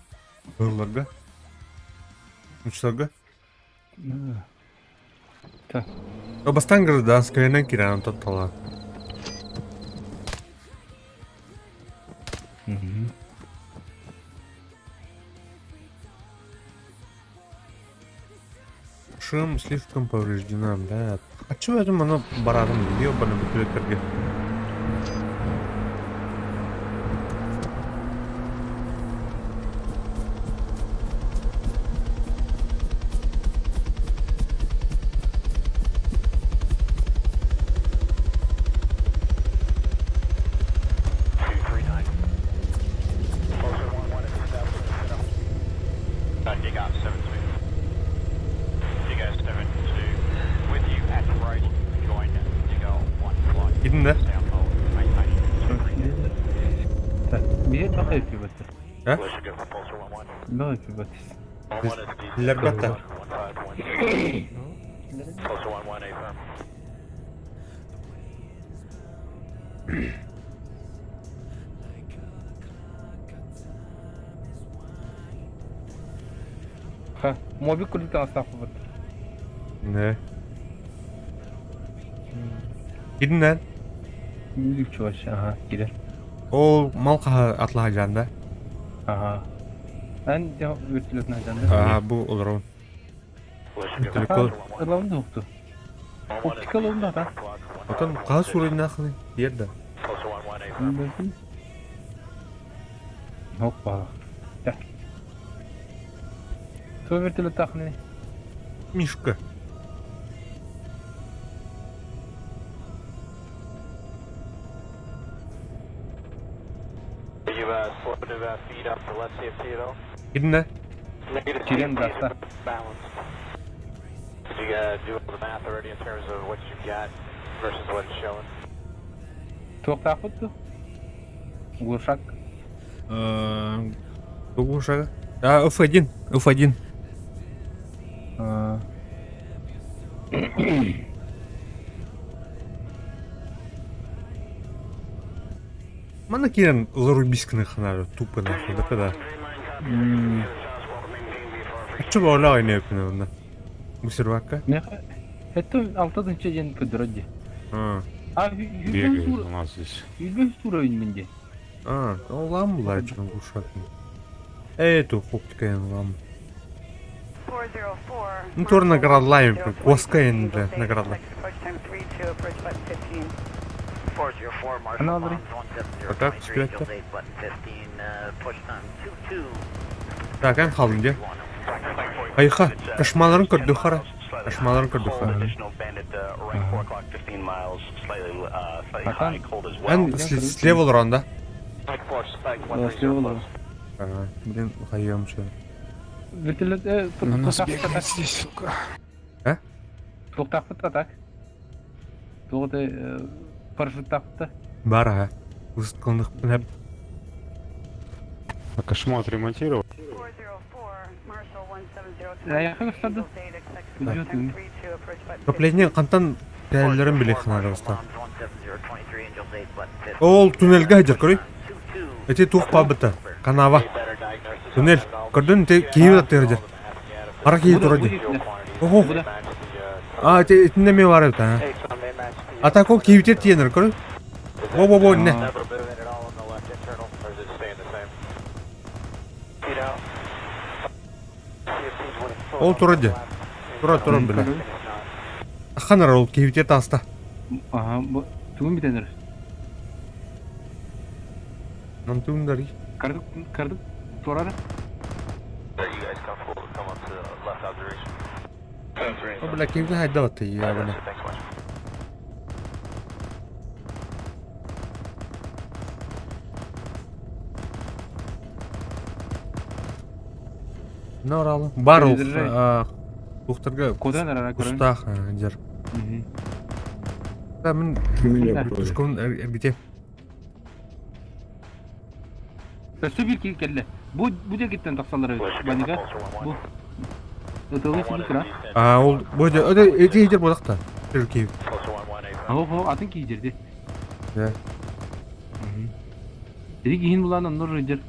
Ырларга. Учтарга. Так. Бастан гражданская киран тотала. Шум слишком повреждена, блядь. А чего я думаю, оно барадом ебаный бутылкерге? Dig up 7-2. Dig up 7-2. With you at the road, join Digger 1-1. Gidin de. Down hole, maintaining. Так, bize daha yapıyor batır. Ha? Daha yapıyor batır. Лергата. Closer 1-1, A firm. Mobil kulüpten astafı var. Ne? Gidin lan. Müzik çuvaş. Aha girer. O mal kaha atlahacanda. Aha. Ben cevap vertilatın ajanda. Bu olur o. Aha. Irlavın da yoktu. Optikal oldu da. Bakın kaha surayın nakını yerde. Bilmiyorum. Hoppa. Gel. Sonra vertilat takını. Мишка. Are you slowing to feed up for less CFT at all? Gidin lan. Negative Chilean CFT is basta. balanced. Did you do all the math already in terms of what you've got versus what it's showing? Çok takıttı. Глушак. Какого шага? F1. F1. Mana kiran зарубисканы ханары тупо нахуй, да когда? Что оla oynuyor bunda? Bu servaka? Ne? Hatta altıdan çejen kıdırıcı. Ha. Abi Бегает yüzden у нас здесь. tur oyununda. А, lan bunlar için kuşak mı? Эту оптикаен вам. 404. Ну, тоже наградlaем, коскаен, бля, наградла. 404, Marshall Another. Bonds 170, А как 23, стрелять-то? Angels 8, button 15, push time 22. Так, en kalın diye. Ayıha, kaşmaların kırdı xara. Kaşmaların kırdı xara. En слева olur anda. Слева olur. Ага, блин, хайем şöyle. Vertilat На нас tak бегает tak. здесь, сука. Çok takıttı tak. Çok da paraşüt takıttı. Бар ha. Устқындық hep. А кошмар отремонтировал? 404, Marshall 170. Ya yakın gösterdi. Gidiyor değil mi? Topleyince kantan değerlerin bile xanarı usta. Bonds 170, 23, Angels 8, button 15. Ol tünelge hacır koy. 22. Эти тух пабыта. Канава. Туннель. Көрдün те Киев да тердер. Ара Киев турады. Ого. А, те этinde mi var это? Ата ко Киевтер тиенер koy. Во не. Ол турады. Тура bile. Ханар ол Киевтер таста. Aha bu tüm bir denir. Нантундари. Kardık sorarı. O bile Kиевтер hayda batı ya bana. Ne oralı? Бар ол. Тухтарга Kodan ara kodan. Устах жер. Да, мен düşkün bite. Ösü bir ki kelle. Bu da gitten taksaları. Baniga. Bu. Öteli şimdi kira. Ол bu da öde ete жер болақта. Türkiye. Ho atın ki jirdi. Ya. Dedi ki hin bulan onur rıcır.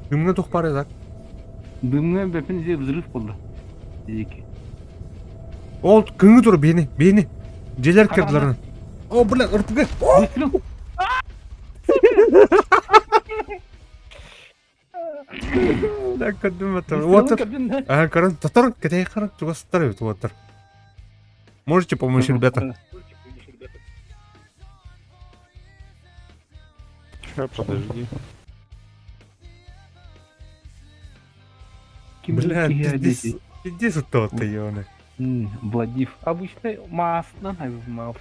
Кімге тоқпар едік? Дымны бепин зе взрыв болды. Dedi ki. Ол кіңі тұр бені. Желер кірділерін. О, бля, ұрпығы. Выстрел. Да, кәдім өтір. Выстрел Отыр. кабинда. Қарын, тұтыр, кәдей қарын, тұғастыр өті отыр. Можете помочь, ребята? Сейчас, подожди. Бля, пиздец что-то, ёны. Владив. Обычно масло, маус.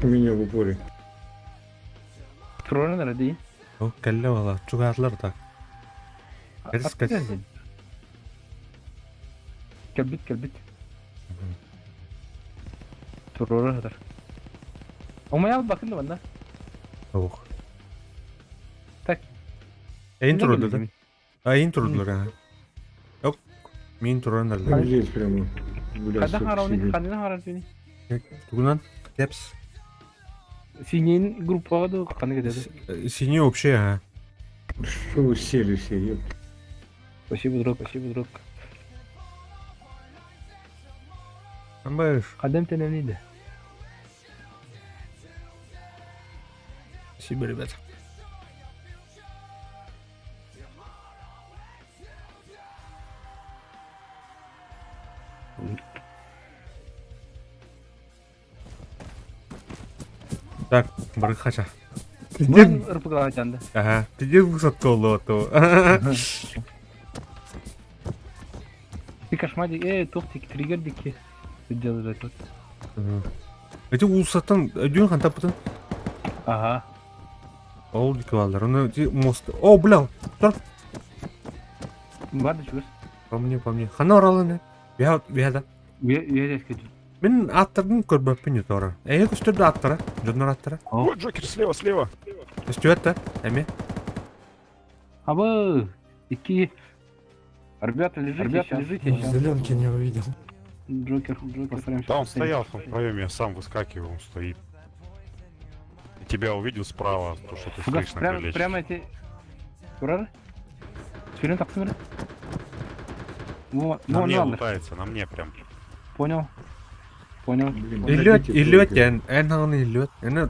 У меня в упоре. Тролль nerede? О, кәлі вала, чуғатылар так. Кәдіс. Kelbit. Troll'u kadar. Ama ya bakın da bana. Оқ. Так. Эйн тұрды да? Эйн тұрдылар, ага. Yok, мен тұрғандар да. Здесь прямо. Kada haravni, kadına haravni. Тугунан, тепс. Sinye'nin grup vardı, kanı giderdi. Синий вообще, ага. Что вы сели все, ёп. Спасибо, друг, спасибо, друг. Ama خدمت önemliydi. спасибо, ребята. Так, барыхача. Bunun ırpıkla açandı. Ага, ты высотку лоту. Bir kaşmadı. Toptik, trigger diki. Сделали тут. Эти улсаттан өдүн кантаппытын? Ага. Ол диквалдар. Оны мост. О, бля. Тур. Vardı şu. По мне. Хана оралы не? Бияда. Üye eskidi. Мен аттардын көрбөппүн тора. Көстөрдү аттара, жоннор аттара. Вот Джокер слева. Өстүбөт да, эми. Абы. İki. Ребята, лежите сейчас. Зеленки не увидел. Джокер, постараемся. Да, он стоял в том проеме, я сам выскакиваю, он стоит. И тебя увидел справа, то что ты Фугас, слышно крылечко. прямо эти... Урары? Сферин так смотри. На мне ладно. лутается, на мне прям. Понял. Илет ян, ханы илет. Эне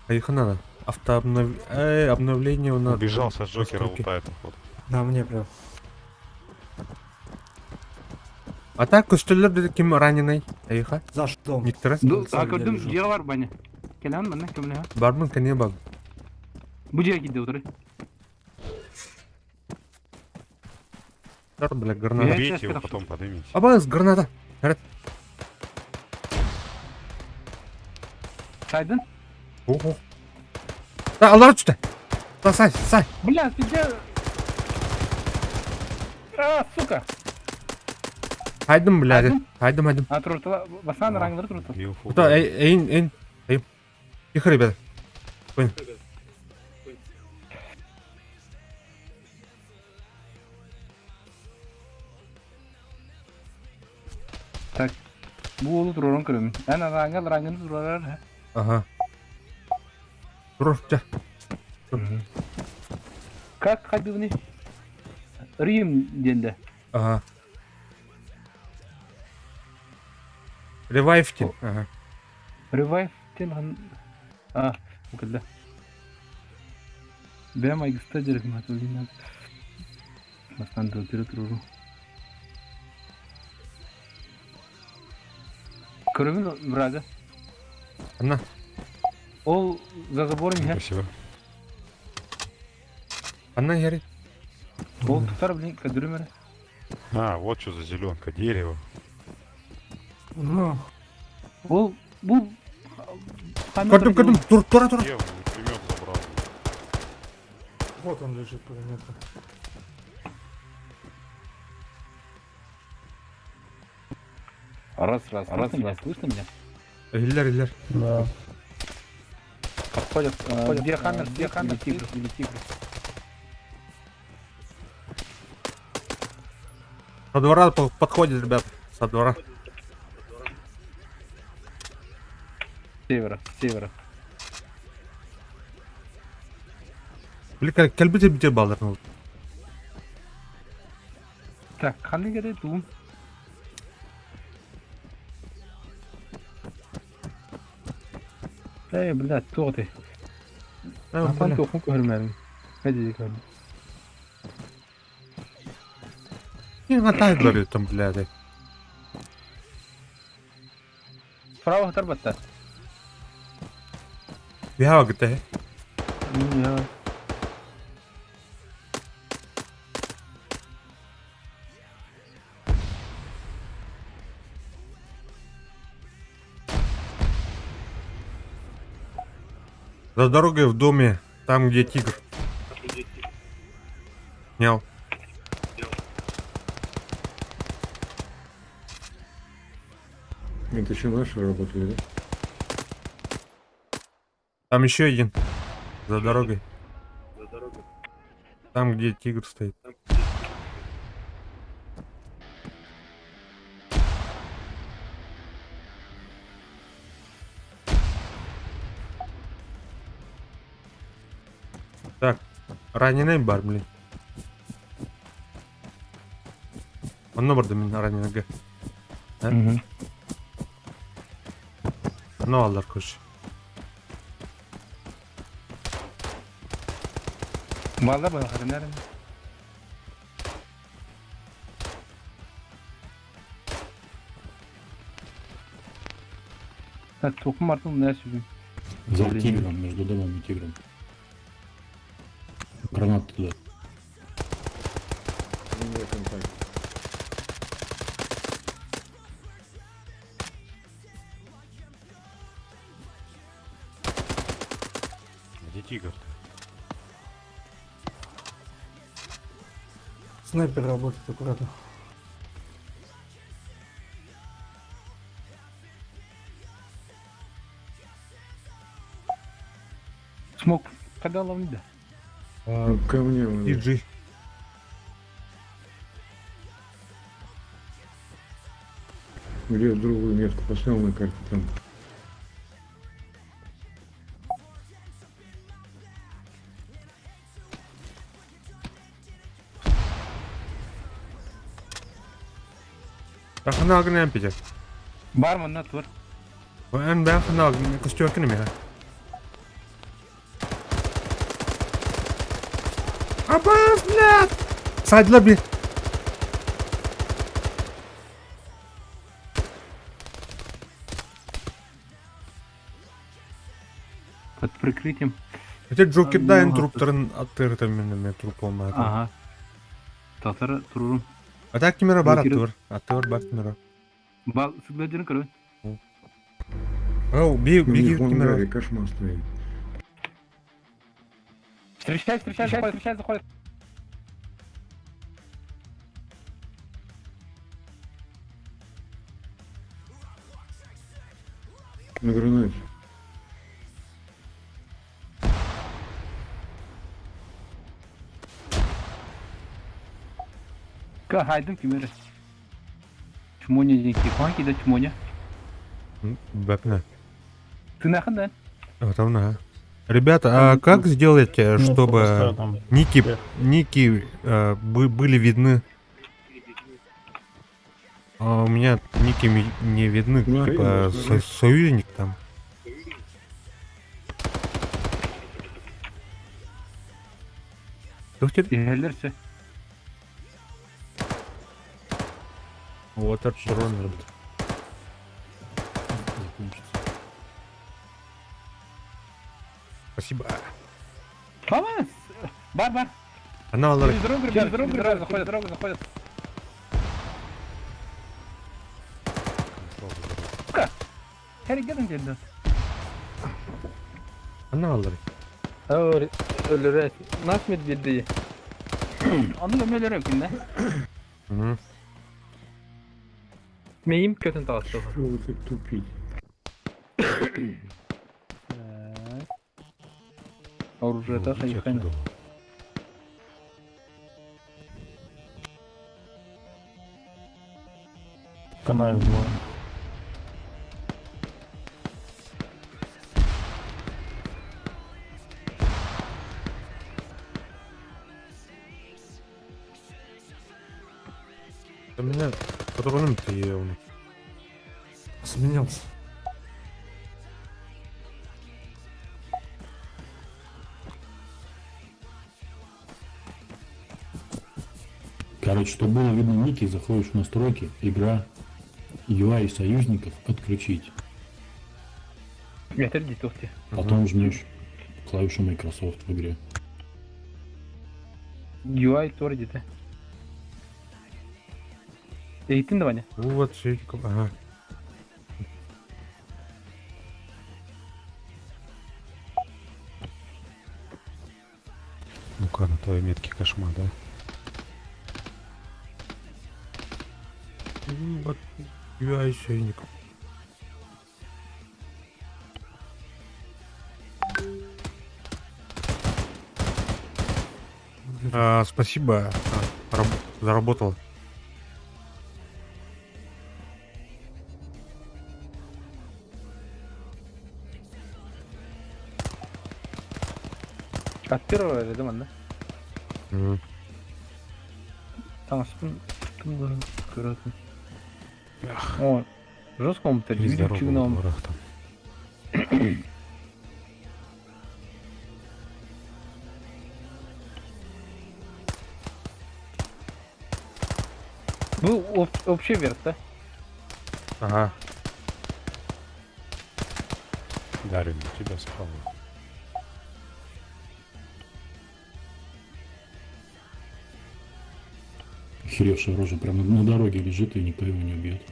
айхана обновление у нас. Убежался с Джокера, Настройки. лутает вот. На мне прям. А так көстөлдөр деди ким раненый? Айха. За что? Никтера. Gördüm, diye var bana. Gelen bana, kömle ha. Бармын кене баг. Bu diye gidiyor oturuyor. Тар, бля, граната. Убейте его, потом поднимите. Абаз, граната. Härät. Saydın? Ого. Да, алар düştü. Да, сай. Bля, где... Сука! Haydım bля. Haydım. А, трутла, басан рангları трутла. Милфу. Да, эйн. Тихо, ребята. Понял. Так. Bu oğlu duran kırım. En rangını durar ha. Ага. Dur, gel. Как ходивни? Рим денде. Ага. Ревайвтин. Ага. Revive тен. Bu kadar. Ben aygısta direkt matolina. Bastan durur. Кровин врага. Она. Ол за забором я. Спасибо. Она ярит. Ол тутар блин кадырмер. А, вот что за зеленка, дерево. Ну, Ол bu Gördüm. Dur. Я его пулемет забрал. вот он лежит пулемет. Раз, слышно меня? Иллер. Да. Подходят. Где Хаммер, или Тигр. Со двора подходит, ребят. Со двора. Севера. Блин, кельбите бите балдырны. Так, қандай керек туым? Блядь, тоғды. Апан тоқын көрмәдім. Қайда көрдім? Не хватает там, блядь. Справа тарбатта. Биява гыты. Я. За дорогой в доме, там где тигр. Снял. Это еще наши работали, да? Там еще один. За дорогой. Там где тигр стоит. Так, Раненый бар, блин. Он барда мен раненыйга. Ну алар көш. Балдар бар харинар. Так, токум артын нәрсе жүгін. За тигром, между домом и тигром. Гранат туда. Где тигр? Снайпер работает аккуратно. Смок, когда ловнида? Ко мне. Иджи. Где другую метку поставил на карте там. Рахана агне ампите. Барман на тур. Ben fena kostörkünüm ya. Abbas, блядь! Садла, блядь! Под прикрытием. Хотя Джокер дайын труптарын аттырды менің труп olmadı. Ага. Татар турурум. Ата кимера бар аттыр бар кимера. Бал сыгладырын көрөбүн. Ау, беги кимера. Кошмар стоит. Встречай, заходит. На гранате. Ка хайдым кимера. Чмоня деньги, куанки да чмоня. Бэпна. Ты нахрен, да? Вот она. Ребята, а как сделать, чтобы ники были видны? А у меня ники не видны, типа союзник там. Gelirse. Вот это урон. Спасибо. Вамас! Бар. Она алар. Без дорогу, заходят. Сука! Herkese geldi. Она алар. Ölürüz. Nasıl medveddi? Onu gömmeleri yok yine. Meyim kötü dağıttı. Что вы так тупить? Оружие так и хрен. Канал двое. У меня патроном-то он. Сменился. Короче, чтобы было видно ники, заходишь в настройки, игра, UI союзников отключить. Getir git Uhti. Потом жмешь клавишу Microsoft в игре. UI doğru git. Eğitim de bana. Вот все. Ага. Ну-ка, на твоей метке кошмар, да? Вот UI шейник. Спасибо. Заработал. От первого ряда, да? Таныспын, кімді көретін. О, жестко ұмытты, Здорово, жүгін ом. ворохта. Бұл вообще верт, да? Ага. Дарин, тебя справа. Охеревшая рожа прямо на дороге лежит, и никто его не убьет.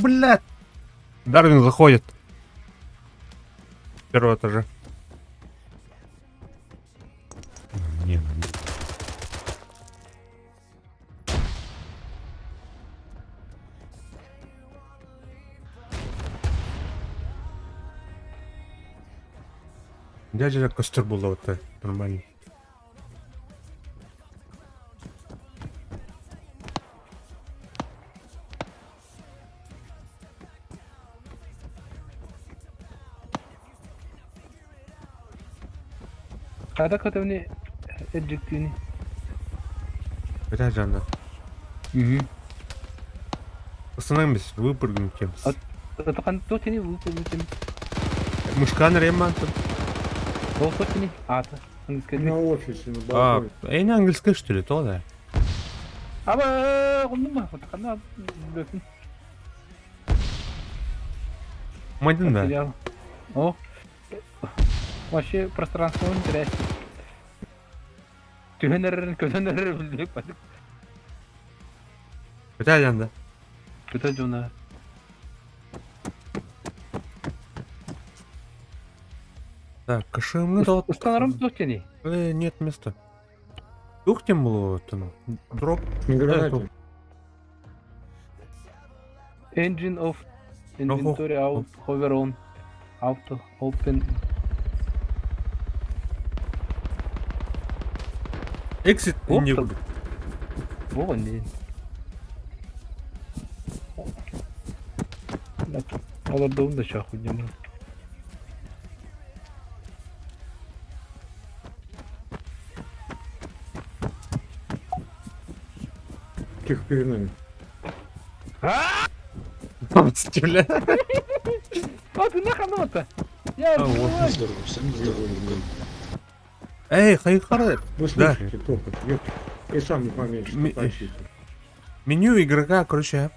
Блядь! Дарвин заходит. С первого этажа. Не. Дядя костер был вот так, нормально. Қайда көтеміне әджектіні? Бля, жанда. Остановимся, выпрыгнем тем. Отақан тотені өтемін. Мышкан ремонт. Ол тотені аты. На офисе, на А, балконе. не английская что ли, то да? Аба, құлдың ба? Отақанда бөкін. Майдан да. Потерял. О, вообще пространство он теряет. Көтенер білдік бәдік. Бля, жанда. Көте жона. Так, кашемны да вот. Устанарым тотені. Нет места. Тухтем было там. Дроп. На гранате. Engine of inventory out, hover on, auto, open. Exit Оп, не там. буду. О, не. Оларды онда шақ өйдем. Тех перед нами. Бля. А, ты нахрен это? Я Эй, хайхара. Вы Да. слышите, топот, ёпта. И сам не поменьше, Ми- тащите. Меню игрока, короче,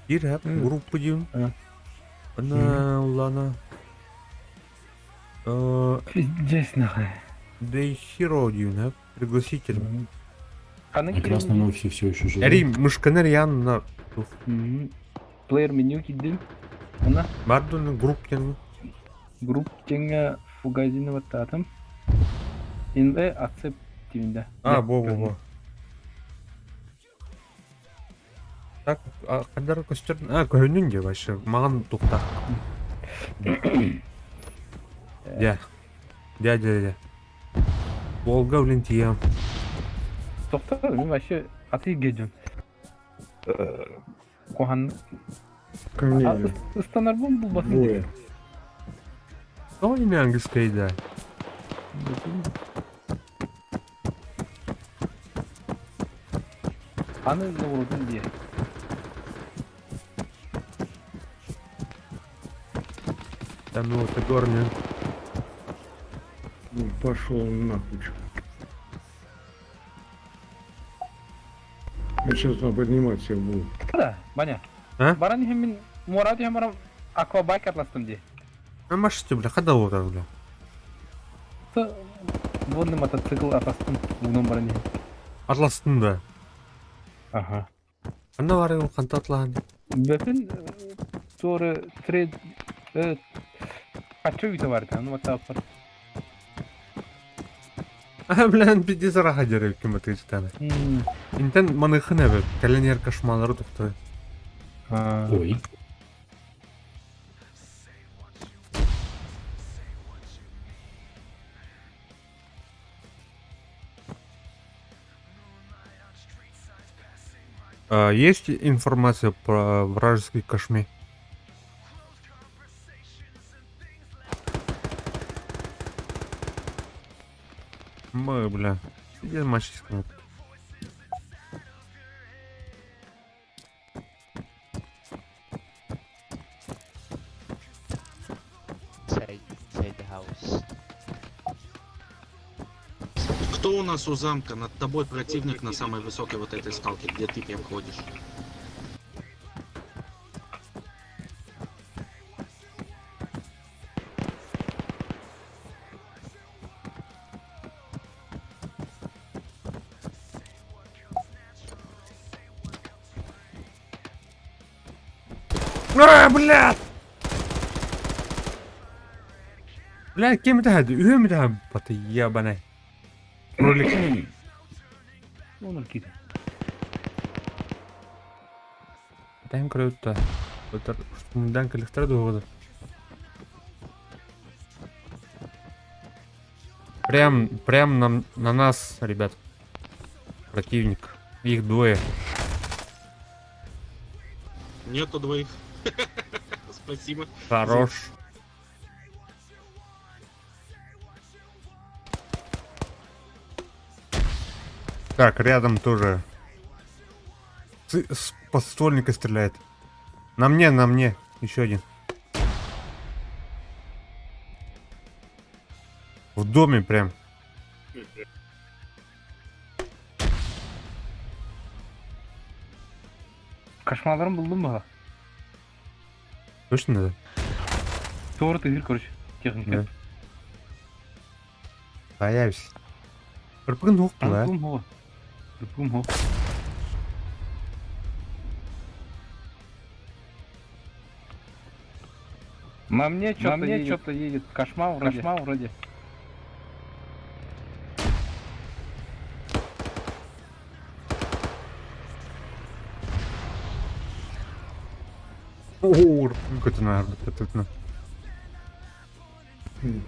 Ирап, группу дюн. Она, ладно. Пиздец нахрен. Да и херо дюн, пригласитель. На красном офисе все еще живет. Эри, мышканер ян на Плеер меню киддим. Ана бардун групп групп теңе фугазины ваттатым. Инде accept тивинде. во. Так, кадар костер. Көрүнүн же вообще. Маган тукта. Дядя. Волга улентиям. Токта, мен вообще аты гедем. Кохан. Ко мне. Станарбон был басын. Двое. Что имя английское, да? Аны вурдун диye. Там его ты горни. Ну, пошел нахуй. чё. Я сейчас там поднимать всех буду. Да, Баня. А? Баран хемин мурады хемарам аквабайк атластым ди. А машите, бля, когда вот так, бля? Водный мотоцикл атластым угном баран. Атластын да. Ага. Анда бар ел канта атлаған. Бөпін торы трейд качу үйті бар екен, вот так бар. Блин, пиди зараға жерек кім өтіп жетені. Интен маныхын әбі, кәленер кашмалары тұқты. Ой. Есть информация про вражеский кошмар? Мы, бля, где мальчишка? Кто у нас у замка? Над тобой противник на самой высокой вот этой скалке, где ты прям ходишь. Блядь! Блядь, кем это هاد؟ Ühe это баты ябаный. Ролик. Вон какие-то. Тайм круто. Это штурмдан коллектор довода. Прям на нас, ребят. Противник. Их двое. Нету двоих. Спасибо. Хорош. Так, рядом тоже. С подствольника стреляет. На мне. Еще один. В доме прям. Кошмарlarım buldun mu? Точно надо? Doğru değil, короче. Техника. Да. Появись. Прыгнул, да? Прыгнул. На мне что-то едет. Кошмар вроде. О, какой-то наверное, это.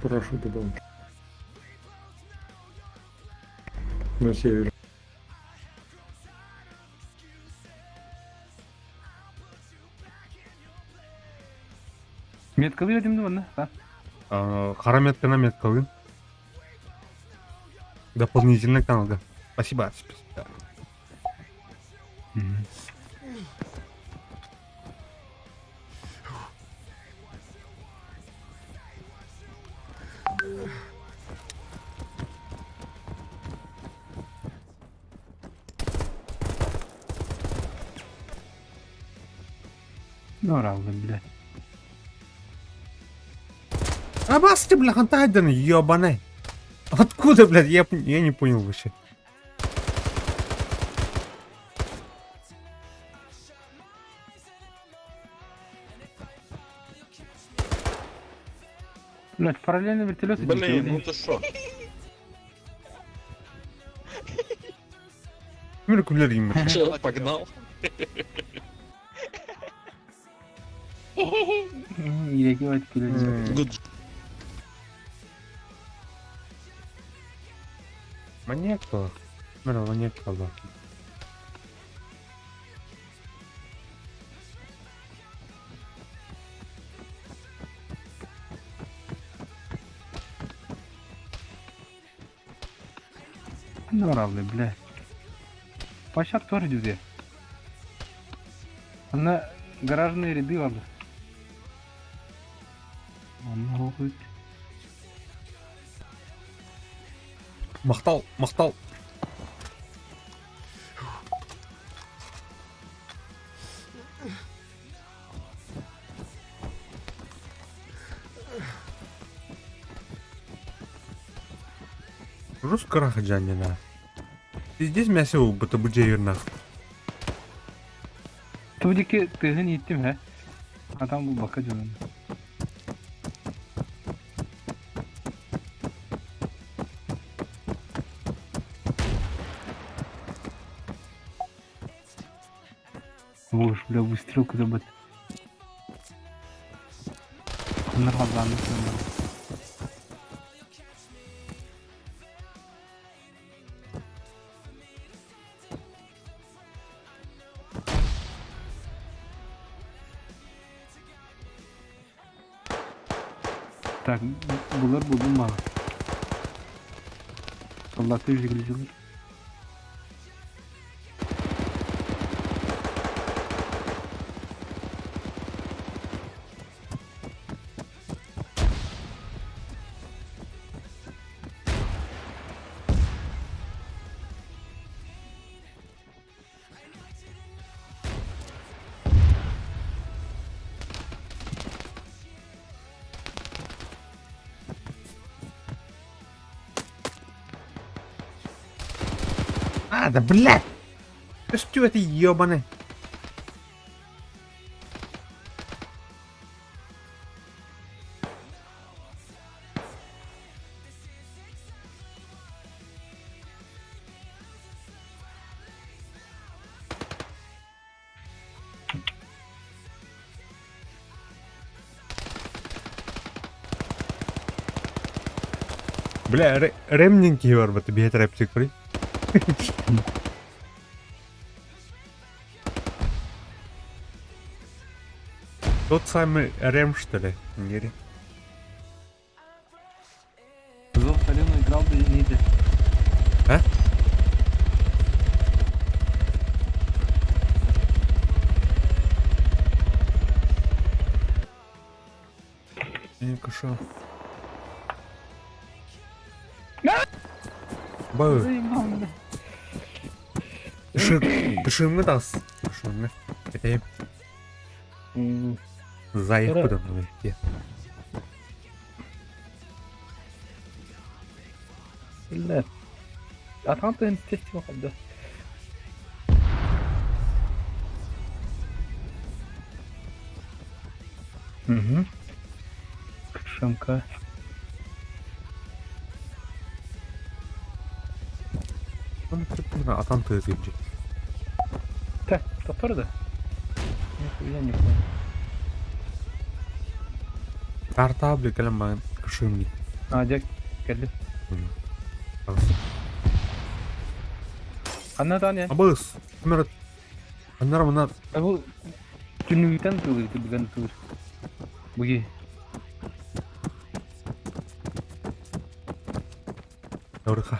Прошу туда. На север. Меткалы едем değil mi? Ha? Қара метканы меткалын. Дополнительный каналга. Спасибо. Норалды, блядь. А бас ты, бля, хантайден, ёбаный. Откуда, блядь, я не понял вообще. Блядь, параллельно вертолет. Блин, ну ты шо? Мир кулерим. Чел погнал. Ирекивать пилить. Маньяк-то. Маньяк-то. Норалды, блядь. Площадка тоже где? Она гаражные ряды ладно. Могут. Махтал. Русская раходжанина. Ты здесь мясо будто бы джейверна. Тудики ты не идти, а? А там был бакаджан. Уж, Бля, выстрел куда бы. Нормально. Так, булар buldum bana. Allah'ta yüzü gülüyorlar. А, да блядь! Да что это ёбаный? Бля, ремненький var bu bir трепчик при. Тот самый Рем, что ли? Гири. Зов Салена играл бы и не А? Кошо. Бау. Дышим тас. Дышим. Это Zayıf bu da mı? لا أتعطي أنت تحكي واحدة Шамка. Atan tığız gibi. Так, топор да? Нихуя не понял. Kartablı kalem ben kışım değil. Дядь, geldi. Anna da ne? Abız. Bunlar. Bu Tünüyten tuğuydu bugün tuğur. Bugi. Doğruka.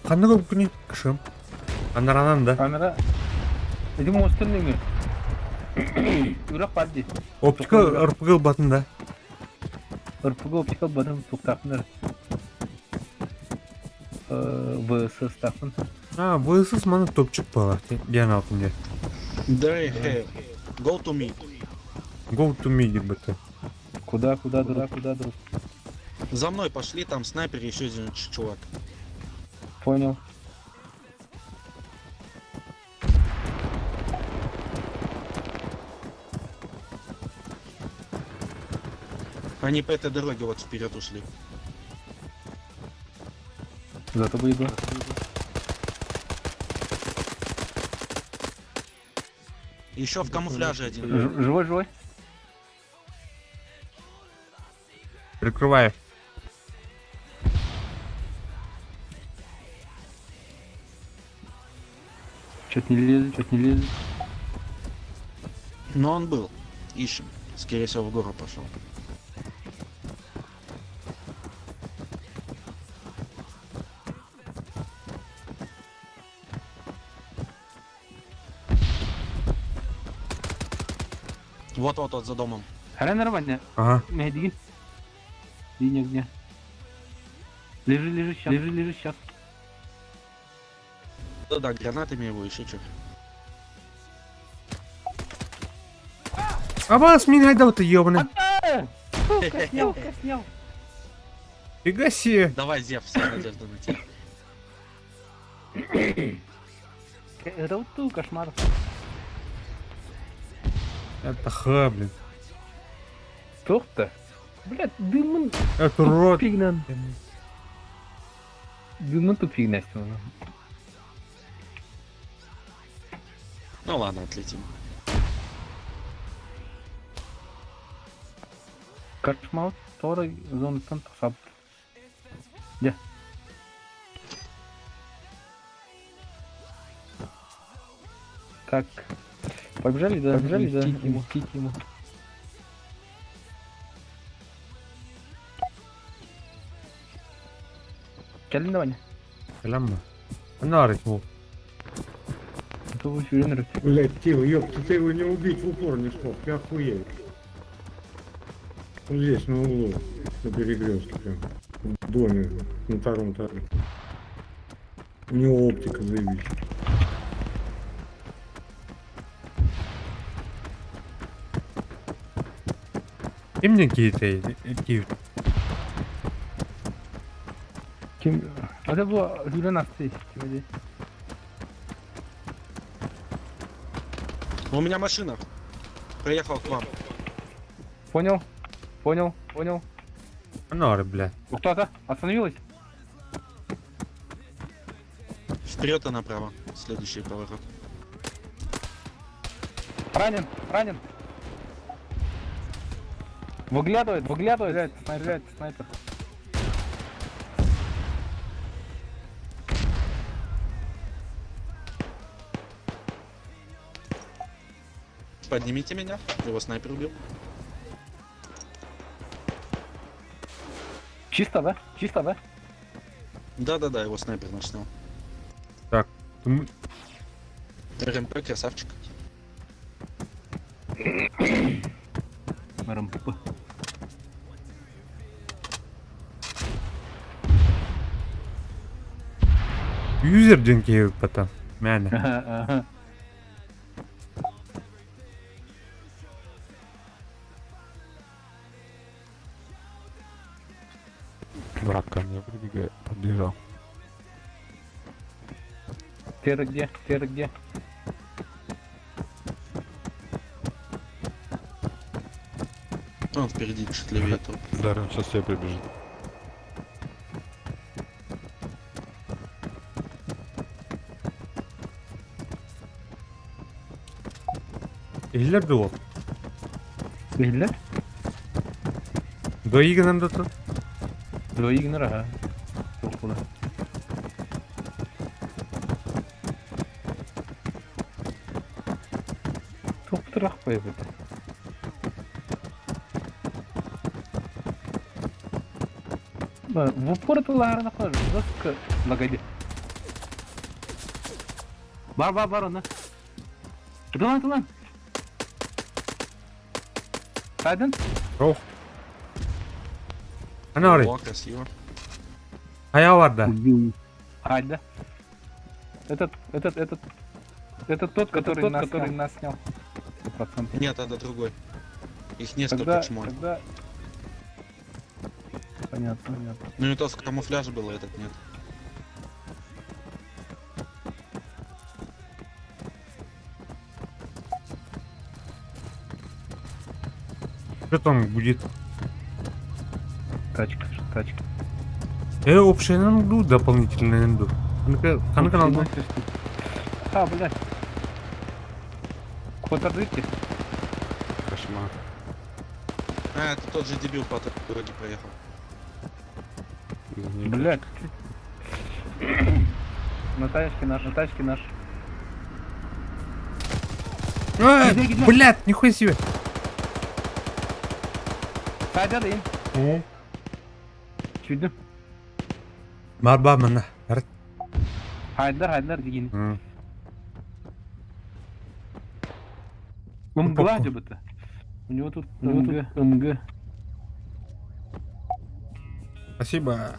Kanlar koyup günü kışım. Kanlar ananda. Kamera. Dedim monster ne mi? Irak paddi. Optika ırpıgıl batında. Irpıgı optikal badın tuktakınlar. Vs takın. Ha, bu ısız bana topçuk bağlar. Diyen altın diye. They have. Go to me. Go to me gibi batı. Куда дурак? За мной пошли, там снайпер и еще один чувак. Понял. Они по этой дороге вот вперед ушли. За тобой иду. Еще в камуфляже один. Живой. Прикрываю. Чё-то не лезет. Но он был. Ищем. Скорее всего, в гору пошел. Вот за домом. Хара нормально. Ага. Медигин. Линия огня. Лежи сейчас. Да, гранатами его еще что. Абас, меня айдал-то, ёбаный. Сука, снял, снял. Фига себе. Давай, Зев, вся надежда на тебя. Рауту, кошмар. Это ха, блин. Тоқта. Блядь, дымын. Это рот. Тупигнан. Дымын тупигнан. Ну ладно, отлетим. Кошмар. Второй зоны центра саб. Где? Как? Побежали, да? Побежали, да? Мстить ему. Келин давай. Lamma. Нарыть его. Это вы все нравится. Блять, Тио, ёпта, ты его не убить в упор не смог, ты охуел. Вот здесь, на углу, на перекрестке прям. В доме, на втором этаже. У него оптика заебись. И мне какие-то какие. Кем? Это было уже на встрече. У меня машина. Проехал к вам. Понял? Понял? Понял? Нары, бля. Кто-то остановилась? Вперед и направо. Следующий поворот. Ранен, ранен. Выглядывает, выглядывает. Стреляет, снайпер. Поднимите меня. Его снайпер убил. Чисто, да? Чисто, да? Да-да-да, его снайпер наш снял. Так. РМП, красавчик. РМП. Юзер деньги потом. Мяне. Ага. Враг ко мне прибегает, подбежал. Ты где? Ты где? Он впереди чуть левее тут. Дарren сейчас тебе прибежит. Eller då? Eller? Då gick den då. Два игнора, ага. Походу. Топ-трах появит. В упор это лара нахожу. Жестко. Лагоди. Бар, она. Тулан. Один? Ох. Анары. О, красиво. Aya vardı. Айда. Этот тот, который нас снял. 100%. Нет, это другой. Их несколько чмо. Тогда... Понятно. Ну и тот в камуфляже был, этот нет. Что там будет? Тачка. Общий нанду, дополнительный нанду. Канка нанду. А, блядь. Подождите. Кошмар. А, это тот же дебил по дороге проехал. Блядь. На тачке наш. Блядь, нихуя себе. Один. Чудо. Марба мана. Хайдар деген. МГ где-то. У него тут МГ. Спасибо.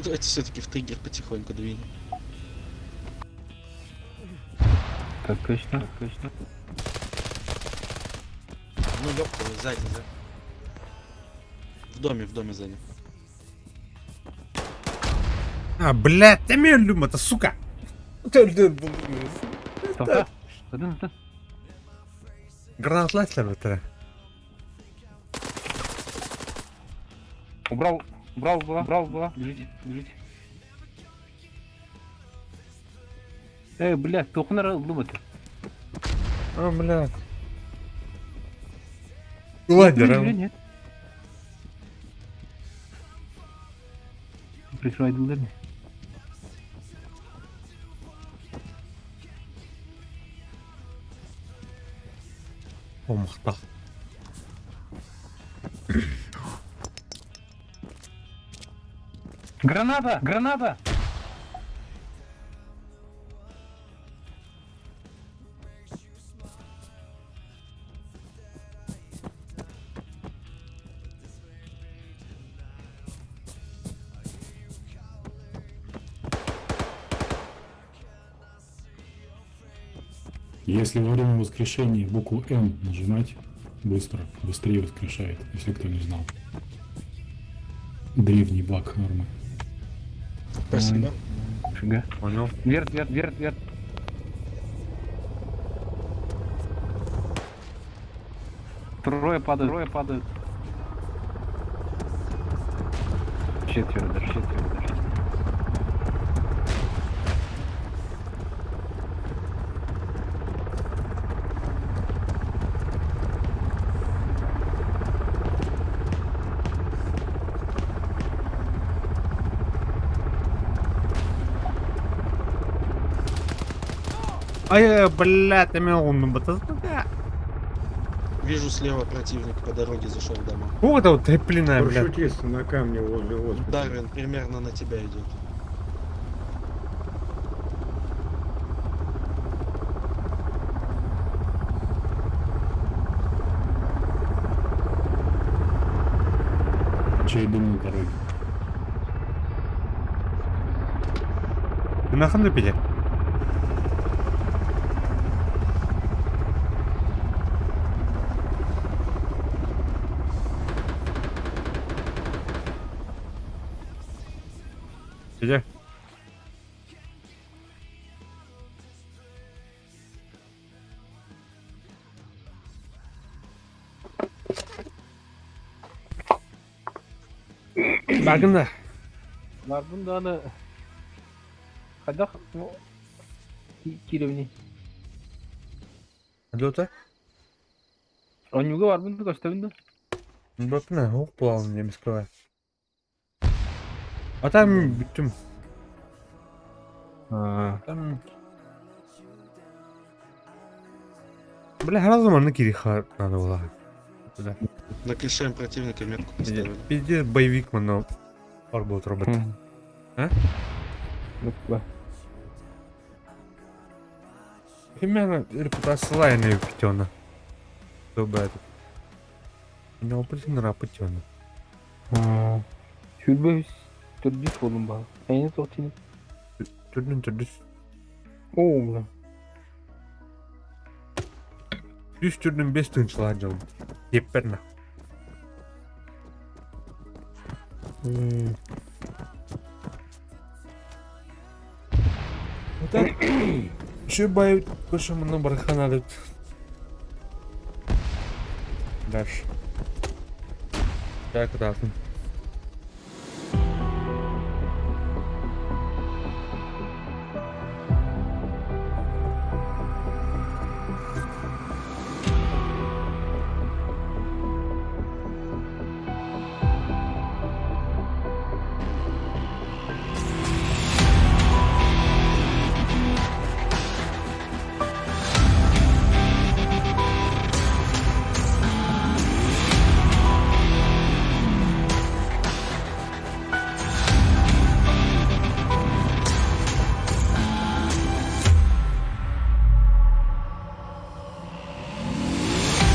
Давайте все-таки в триггер потихоньку двинем. Так точно, точно. Ну, ёпта, сзади, да. В доме сзади. А, блядь, я меня люблю, это сука! Тоқта. Тын. Гранаталайсыздар бітірі. Убрал. Бежите. Блядь, тоқынар думать. А, блядь. Ладер, а? Нет. Прикрывай. О, мақта. Граната! Если во время воскрешения букву М нажимать, быстрее воскрешает, если кто не знал. Древний баг нормы. Спасибо. Фига. Понял. Вверх. Трое падают. Четверо даже. Ай, блядь, я меня умный, Вижу слева противник по дороге зашел в дома. вот это вот треплиная, блядь. Парашютист на камне возле. Дарвин примерно на тебя идет. Чей дом на дороге? Ты нахуй напили? Где? Bagında. Var bunda da kadak kilovni. Hadi otur. Онюга var bunda kaçta bunda? Bak ne, hop bulalım diye miskova. Atam bittim. Там... Бля, her zaman кириха надо было. Туда. Накрешаем противника, метку поставили. Пиздец, боевик мано орбут робот. А? Именно репутация лайна питёна. Чтобы это. Не опытный рапытёна. Şurada turdis oğlum bak. Aynı tohtini. Türdün. Oğlum. Düz türdün 5 tınçılar canım. Yepperna. Вот еще боюсь, что мы на бархана. Дальше. Так, да.